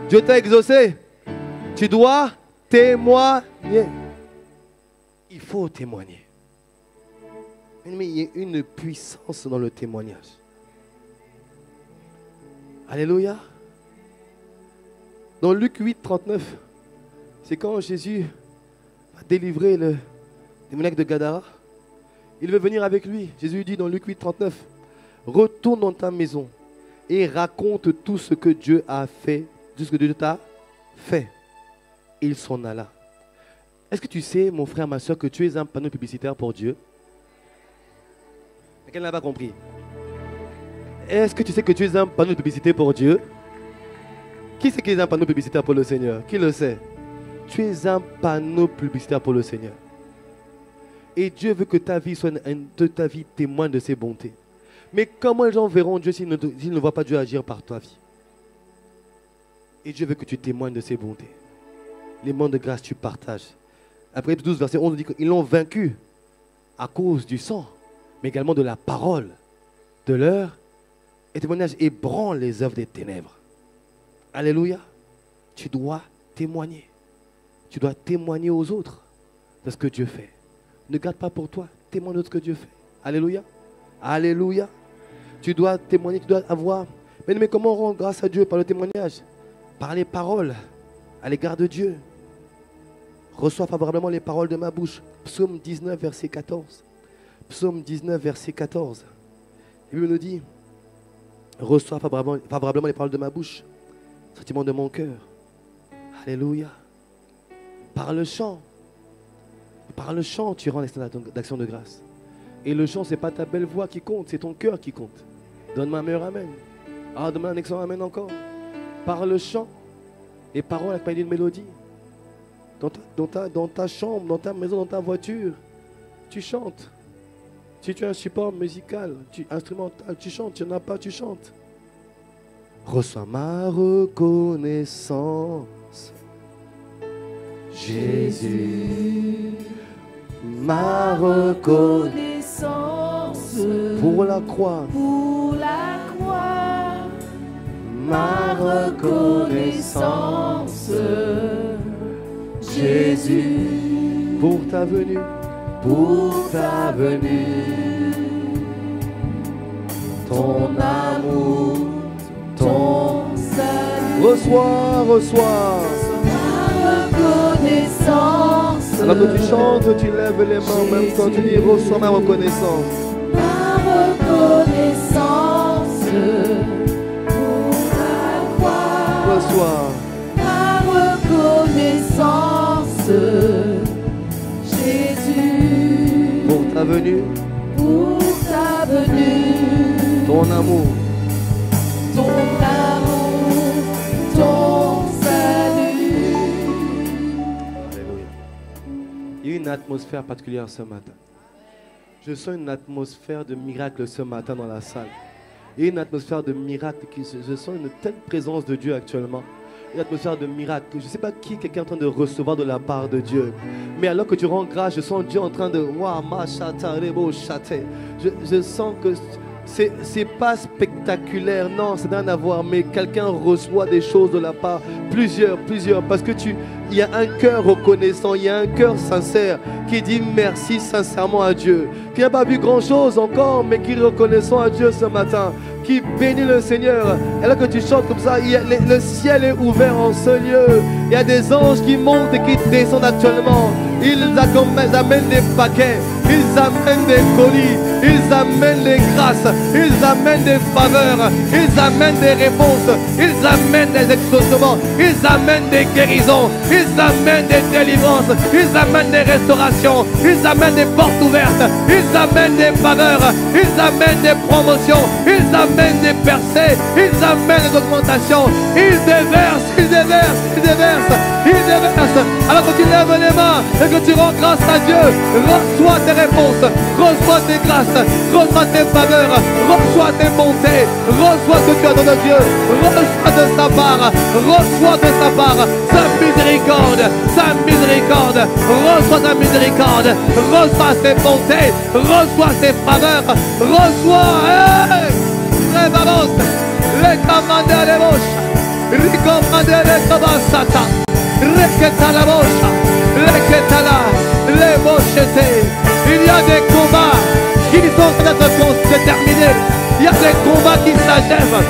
Dieu t'a exaucé. Tu dois témoigner. Il faut témoigner. Mais il y a une puissance dans le témoignage. Alléluia. Dans Luc 8, 39, c'est quand Jésus a délivré le démoniaque de Gadara. Il veut venir avec lui. Jésus lui dit dans Luc 8, 39, retourne dans ta maison et raconte tout ce que Dieu a fait, tout ce que Dieu t'a fait. Et il s'en alla. Est-ce que tu sais, mon frère, ma soeur, que tu es un panneau publicitaire pour Dieu? Quelqu'un n'a pas compris. Est-ce que tu sais que tu es un panneau de publicité pour Dieu? Qui c'est qui est un panneau publicitaire pour le Seigneur? Qui le sait? Tu es un panneau publicitaire pour le Seigneur. Et Dieu veut que ta vie soit ta vie témoigne de ses bontés. Mais comment les gens verront Dieu s'ils ne voient pas Dieu agir par ta vie? Et Dieu veut que tu témoignes de ses bontés. Les moments de grâce, tu partages. Après 12, verset 11, on dit qu'ils l'ont vaincu à cause du sang, mais également de la parole, de leur et témoignage ébranle les œuvres des ténèbres. Alléluia. Tu dois témoigner. Tu dois témoigner aux autres de ce que Dieu fait. Ne garde pas pour toi. Témoigne de ce que Dieu fait. Alléluia. Alléluia. Tu dois témoigner, tu dois avoir. Mais comment on rend grâce à Dieu? Par le témoignage. Par les paroles à l'égard de Dieu. Reçois favorablement les paroles de ma bouche. Psaume 19, verset 14. Psaume 19, verset 14. La Bible nous dit, reçois favorablement les paroles de ma bouche, sentiment de mon cœur. Alléluia. Par le chant, tu rends d'action de grâce. Et le chant, ce n'est pas ta belle voix qui compte, c'est ton cœur qui compte. Donne-moi un meilleur amen. Ah, donne-moi un excellent amen encore. Par le chant, les paroles accompagnées d'une mélodie. Dans ta chambre, dans ta maison, dans ta voiture, tu chantes. Si tu as un support musical, instrumental, tu chantes. Tu n'en as pas, tu chantes. Reçois ma reconnaissance, Jésus, ma reconnaissance pour la croix, ma reconnaissance, Jésus, pour ta venue, pour ta venue, ton amour, ton salut. reçois, reçois. Ma reconnaissance, Alors que tu chantes, tu lèves les mains, même quand tu dis reçois ma reconnaissance. ma reconnaissance pour la croix, Reçois. ma reconnaissance, Jésus, Pour ta venue, pour ta venue, ton amour. ton amour, ton salut. Alléluia. Il y a une atmosphère particulière ce matin. Je sens une atmosphère de miracle ce matin dans la salle. Il y a une atmosphère de miracle. Je sens une telle présence de Dieu actuellement. Une atmosphère de miracle. Je ne sais pas qui quelqu'un est en train de recevoir de la part de Dieu. Mais alors que tu rends grâce, je sens Dieu en train de... Je sens que c'est pas spectaculaire. Non, ça n'a rien à voir. Mais quelqu'un reçoit des choses de la part. Plusieurs. Parce que il y a un cœur reconnaissant. Il y a un cœur sincère qui dit merci sincèrement à Dieu. Qui n'a pas vu grand chose encore, mais qui est reconnaissant à Dieu ce matin. Qui bénit le Seigneur. Et là que tu chantes comme ça, le ciel est ouvert en ce lieu. Il y a des anges qui montent et qui descendent actuellement. Ils amènent des paquets. Ils amènent des colis. Ils amènent des grâces. Ils amènent des faveurs. Ils amènent des réponses. Ils amènent des exaucements. Ils amènent des guérisons. Ils amènent des délivrances. Ils amènent des restaurations. Ils amènent des portes ouvertes. Ils amènent des faveurs. Ils amènent des promotions. Ils amènent des percées. Ils amènent des augmentations. Ils déversent. Ils déversent. Ils déversent. Ils déversent. Alors que tu lèves les mains et que tu rends grâce à Dieu, reçois tes réponses. Reçois tes grâces. Reçois tes faveurs. Reçois tes bontés. Reçois ce que tu as donné à Dieu. Reçois de sa part. Reçois de sa part sa miséricorde. Sa miséricorde. Reçois sa miséricorde. Reçois ses bontés. Reçois ses faveurs. Reçois. Révamos. Les commandeurs de bouche. Les commandeurs de Kabasata. Reketa la bouche. Reketa la. Les bouchetés. Il y a des combats qui sont peut-être terminés. Il y a des combats qui s'achèvent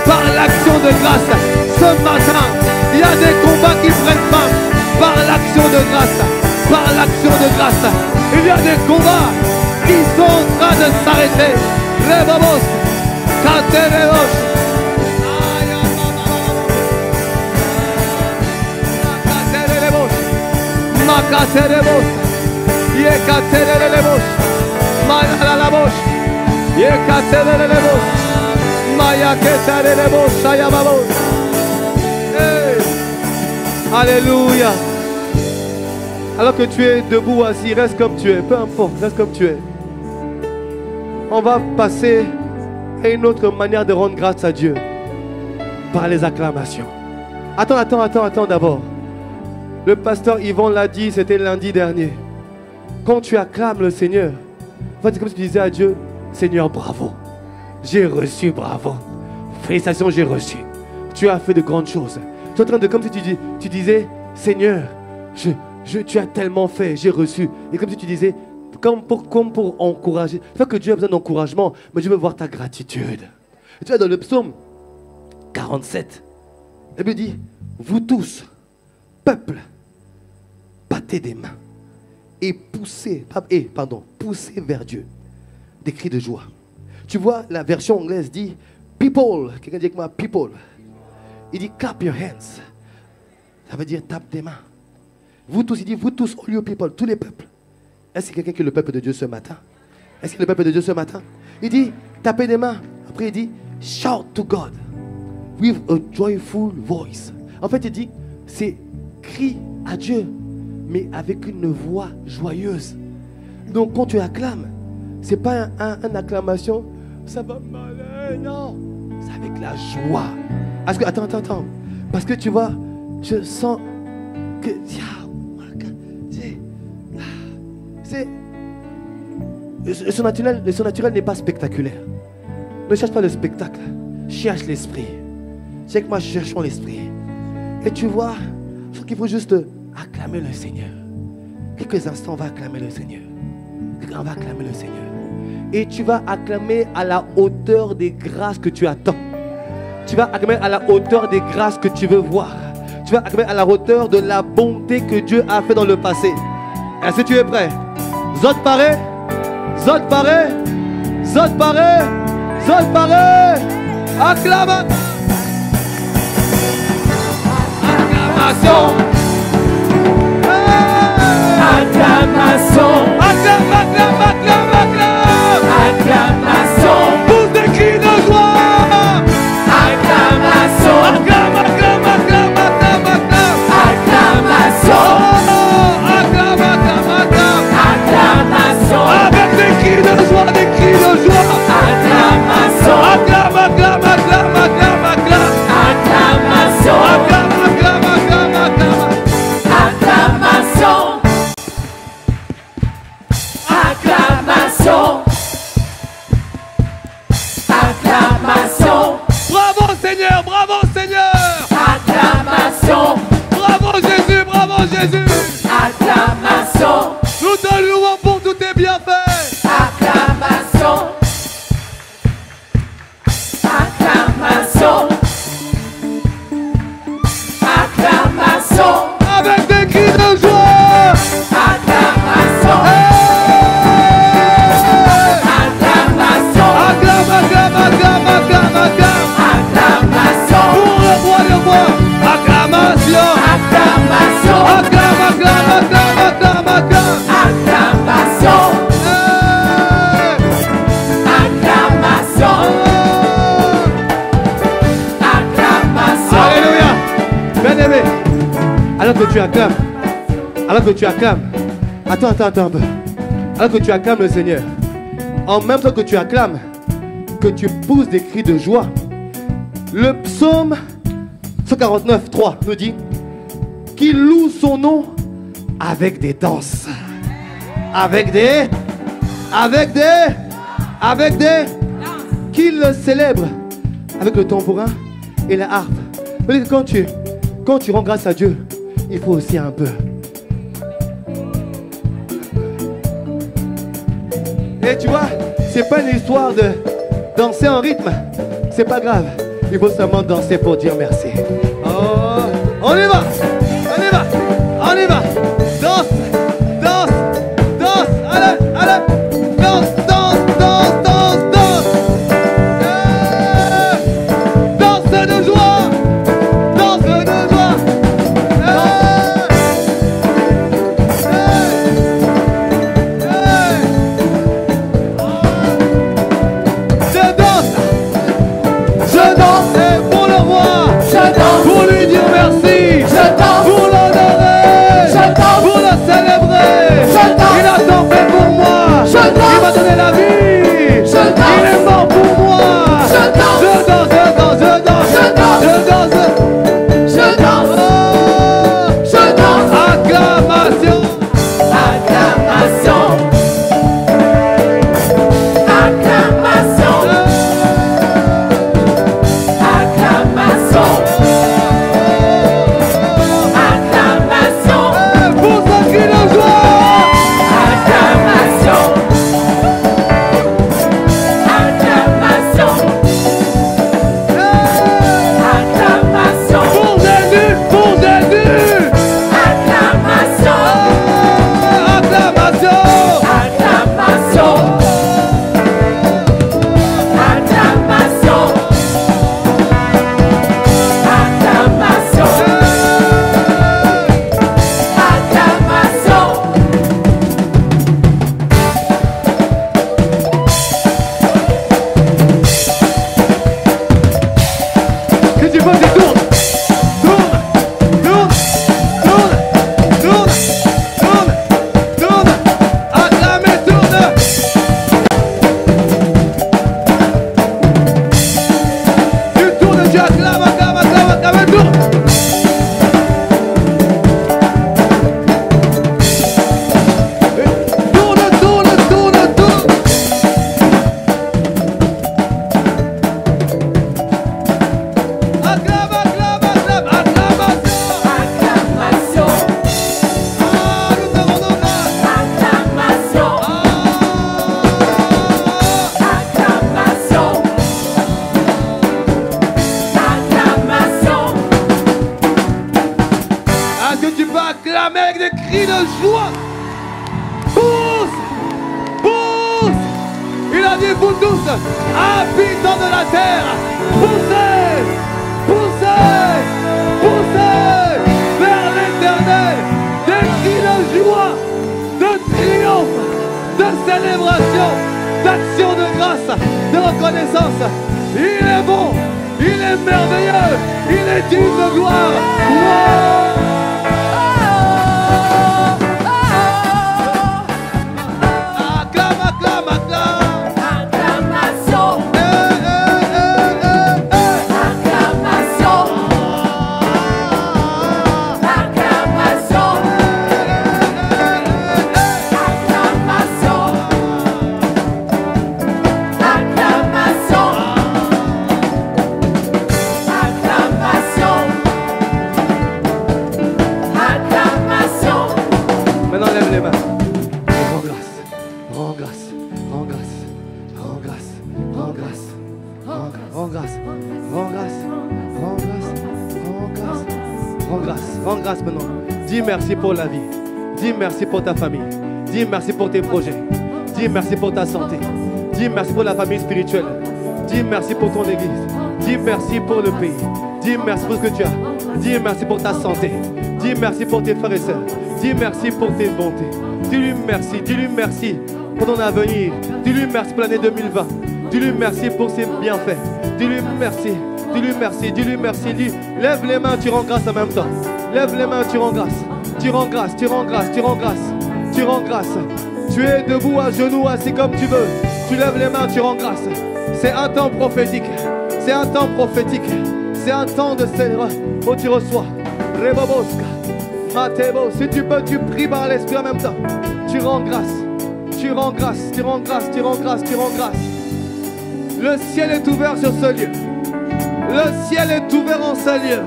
par l'action de grâce. Ce matin, il y a des combats qui prennent fin par l'action de grâce. Par l'action de grâce. Il y a des combats qui sont en train de s'arrêter. Les babos, Katerevos. Makaterevos. Yekaterevos. Mayalabos. Yekaterevos. Mayaketarevos. Sayababos. Alléluia. Alors que tu es debout, assis, reste comme tu es. Peu importe, reste comme tu es. On va passer à une autre manière de rendre grâce à Dieu. Par les acclamations. Attends d'abord. Le pasteur Yvon l'a dit, c'était lundi dernier. Quand tu acclames le Seigneur, en fait, c'est comme si tu disais à Dieu, Seigneur, bravo. J'ai reçu, bravo. Félicitations, j'ai reçu. Tu as fait de grandes choses. Tu es en train de, comme si tu disais, Seigneur, tu as tellement fait, j'ai reçu. Et comme si tu disais, comme pour encourager. C'est pas que Dieu a besoin d'encouragement, mais Dieu veut voir ta gratitude. Et tu vois, dans le psaume 47, la Bible dit, vous tous, peuple, battez des mains et poussez vers Dieu des cris de joie. Tu vois, la version anglaise dit people. Quelqu'un dit avec moi people. Il dit clap your hands. Ça veut dire tape des mains. Vous tous, il dit vous tous, all you people, tous les peuples. Est-ce que quelqu'un qui est le peuple de Dieu ce matin? Est-ce qu'il est le peuple de Dieu ce matin? Il dit tapez des mains. Après il dit shout to God with a joyful voice. En fait il dit c'est crie à Dieu, mais avec une voix joyeuse. Donc quand tu acclames, c'est pas une acclamation, ça va mal, non. C'est avec la joie. Parce que, attends. Parce que tu vois, je sens que le surnaturel n'est pas spectaculaire. Ne cherche pas le spectacle. cherche l'esprit. C'est que moi, cherchons l'esprit. Et tu vois, je crois qu'il faut juste acclamer le Seigneur. Quelques instants, on va acclamer le Seigneur. On va acclamer le Seigneur. Et tu vas acclamer à la hauteur des grâces que tu attends. Tu vas acclamer à la hauteur des grâces que tu veux voir. Tu vas acclamer à la hauteur de la bonté que Dieu a fait dans le passé. Est-ce que tu es prêt? Zot paré, Zot paré, Zot paré, Zot paré. Acclamation. Acclamation. Acclamation. Acclame, acclame, acclame, acclame. Acclamation. Pousse des cris de joie. Acclamation. Acclame, acclame, acclame, acclame, acclame. Acclamation. Oh, acclame, acclame, acclame. Acclamation. Avec des cris de joie, des cris de joie. Acclamation. Acclame, acclame, acclame, acclame, acclame. Acclamation. Acclame, acclame, acclame, acclame. Acclamation. Acclamation. Acclamation. Bravo Seigneur, bravo Seigneur. Acclamation. Bravo Jésus, bravo Jésus. Acclamation. Nous te louons pour tous tes bienfaits. Acclamation. Acclamation. Acclamation. Avec des cris de joie. Acclamation. Acclamation. Acclame, acclame, acclame, acclame, acclame. Acclamation. Pour le roi des rois. Acclamation. Acclamation. Acclame, acclame, acclame, acclame, acclame. Acclamation. Acclamation. Acclamation. Alléluia. Bien-aimé, alors que tu acclames, attends un peu. Alors que tu acclames le Seigneur, en même temps que tu acclames, que tu pousses des cris de joie, le psaume 149, 3 nous dit qu'il loue son nom avec des danses, qu'il le célèbre avec le tambourin et la harpe. Mais quand tu rends grâce à Dieu, il faut aussi un peu. Et tu vois, c'est pas une histoire de danser en rythme. C'est pas grave. Il faut seulement danser pour dire merci. Oh, on y va, on y va, on y va. Danse, danse, danse. Allez, allez. Danse, danse, danse, danse, danse. Danse de joie. Danse de joie. Je danse et pour le roi, pour lui dire merci, pour l'honorer, pour le célébrer. Il a tant fait pour moi, il m'a donné la vie, il est mort pour moi. Je danse, je danse, je danse, je danse, je danse. Acclamation. Acclamation. Acclamation. Acclamation. Acclamation. Pour ceux qui le jouent. Acclamation. Acclamation. Acclamation. Pour Jésus, pour Jésus. Acclamation. Acclamation. la vie pour tous, habitants de la terre, poussez, poussez, poussez vers l'éternel, des cris de joie, de triomphe, de célébration, d'action de grâce, de reconnaissance. Il est bon, il est merveilleux, il est digne de gloire. Wow! Dis merci pour la vie. Dis merci pour ta famille. Dis merci pour tes projets. Dis merci pour ta santé. Dis merci pour la famille spirituelle. Dis merci pour ton église. Dis merci pour le pays. Dis merci pour ce que tu as. Dis merci pour ta santé. Dis merci pour tes frères et sœurs. Dis merci pour tes bontés. Dis-lui merci. Dis-lui merci pour ton avenir. Dis-lui merci pour l'année 2020. Dis-lui merci pour ses bienfaits. Dis-lui merci. Dis-lui merci. Dis-lui merci. Dis, lève les mains, tu rends grâce en même temps. Lève les mains, tu rends grâce. Tu rends grâce, tu rends grâce, tu rends grâce. Tu rends grâce. Tu es debout à genoux, assis comme tu veux. Tu lèves les mains, tu rends grâce. C'est un temps prophétique. C'est un temps prophétique. C'est un temps de célébration où tu reçois. Reboboska. Matebo. Si tu peux, tu pries par l'esprit en même temps. Tu rends grâce. Tu rends grâce, tu rends grâce, tu rends grâce, tu rends grâce. Le ciel est ouvert sur ce lieu. Le ciel est ouvert en ce lieu.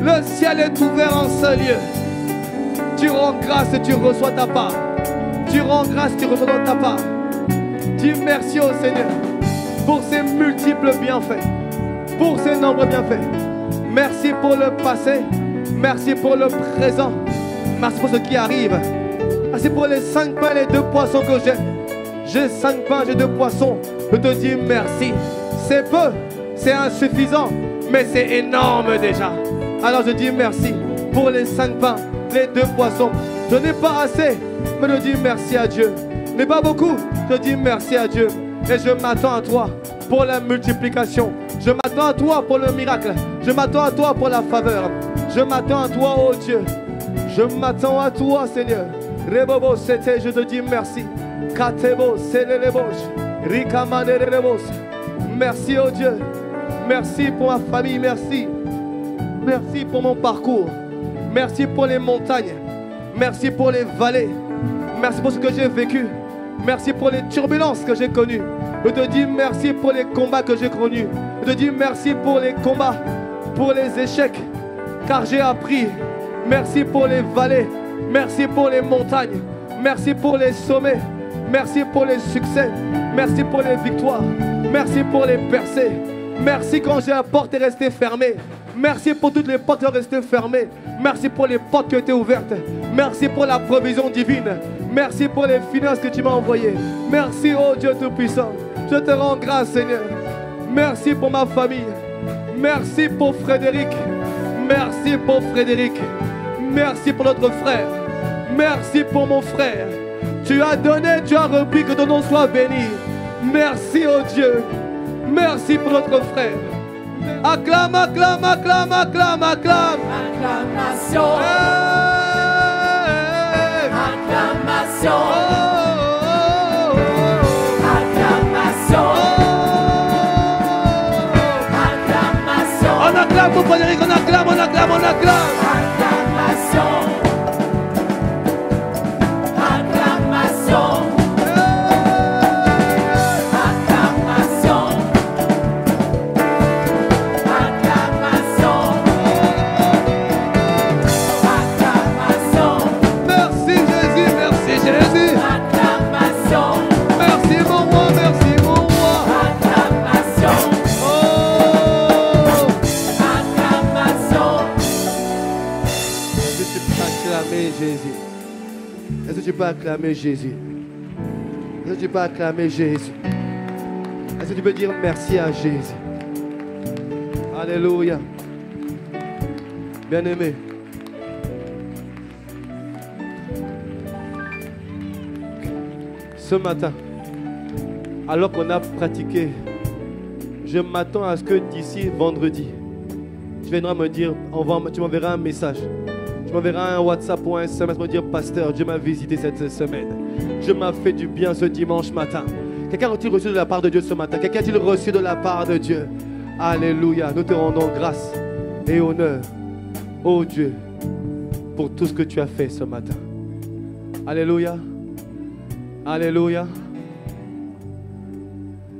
Le ciel est ouvert en ce lieu. Tu rends grâce et tu reçois ta part. Tu rends grâce et tu reçois ta part. Dis merci au Seigneur pour ses multiples bienfaits, pour ses nombreux bienfaits. Merci pour le passé. Merci pour le présent. Merci pour ce qui arrive. Merci pour les 5 pains et les 2 poissons que j'ai. J'ai 5 pains, j'ai 2 poissons. Je te dis merci. C'est peu, c'est insuffisant, mais c'est énorme déjà. Alors je dis merci pour les 5 pains, les 2 poissons. Je n'ai pas assez, mais je dis merci à Dieu. Ce n'est pas beaucoup, je dis merci à Dieu. Et je m'attends à toi pour la multiplication. Je m'attends à toi pour le miracle. Je m'attends à toi pour la faveur. Je m'attends à toi, oh Dieu. Je m'attends à toi, Seigneur. Rebobo, c'était, je te dis merci. Katebo, selelebosh. Rikamanderebos. Merci, oh Dieu. Merci pour ma famille, merci. Merci pour mon parcours. Merci pour les montagnes. Merci pour les vallées. Merci pour ce que j'ai vécu. Merci pour les turbulences que j'ai connues. Je te dis merci pour les combats que j'ai connus. Je te dis merci pour les combats, pour les échecs, car j'ai appris. Merci pour les vallées. Merci pour les montagnes. Merci pour les sommets. Merci pour les succès. Merci pour les victoires. Merci pour les percées. Merci quand j'ai la porte est restée fermée. Merci pour toutes les portes qui sont restées fermées. Merci pour les portes qui ont été ouvertes. Merci pour la provision divine. Merci pour les finances que tu m'as envoyées. Merci, oh Dieu Tout-Puissant. Je te rends grâce, Seigneur. Merci pour ma famille. Merci pour Frédéric. Merci pour Frédéric. Merci pour notre frère. Merci pour mon frère. Tu as donné, tu as repris, que ton nom soit béni. Merci, oh Dieu. Merci pour notre frère. Acclame, acclame, acclame, acclame, acclame. Acclamation. Hey. Acclamation. Oh. Acclamation. Oh. Acclamation. On acclame pour Frédéric, on acclame, on acclame, on acclame. Acclamation. Acclamation. Jésus. Est-ce que tu peux acclamer Jésus? Est-ce que tu peux acclamer Jésus? Est-ce que tu peux dire merci à Jésus? Alléluia. Bien-aimé. Ce matin, alors qu'on a pratiqué, je m'attends à ce que d'ici vendredi, tu viendras me dire, tu m'enverras un message. Tu m'enverras un WhatsApp ou un SMS pour me dire, pasteur, Dieu m'a visité cette semaine. Dieu m'a fait du bien ce dimanche matin. Quelqu'un a-t-il reçu de la part de Dieu ce matin? Quelqu'un a-t-il reçu de la part de Dieu? Alléluia. Nous te rendons grâce et honneur, ô Dieu, pour tout ce que tu as fait ce matin. Alléluia. Alléluia.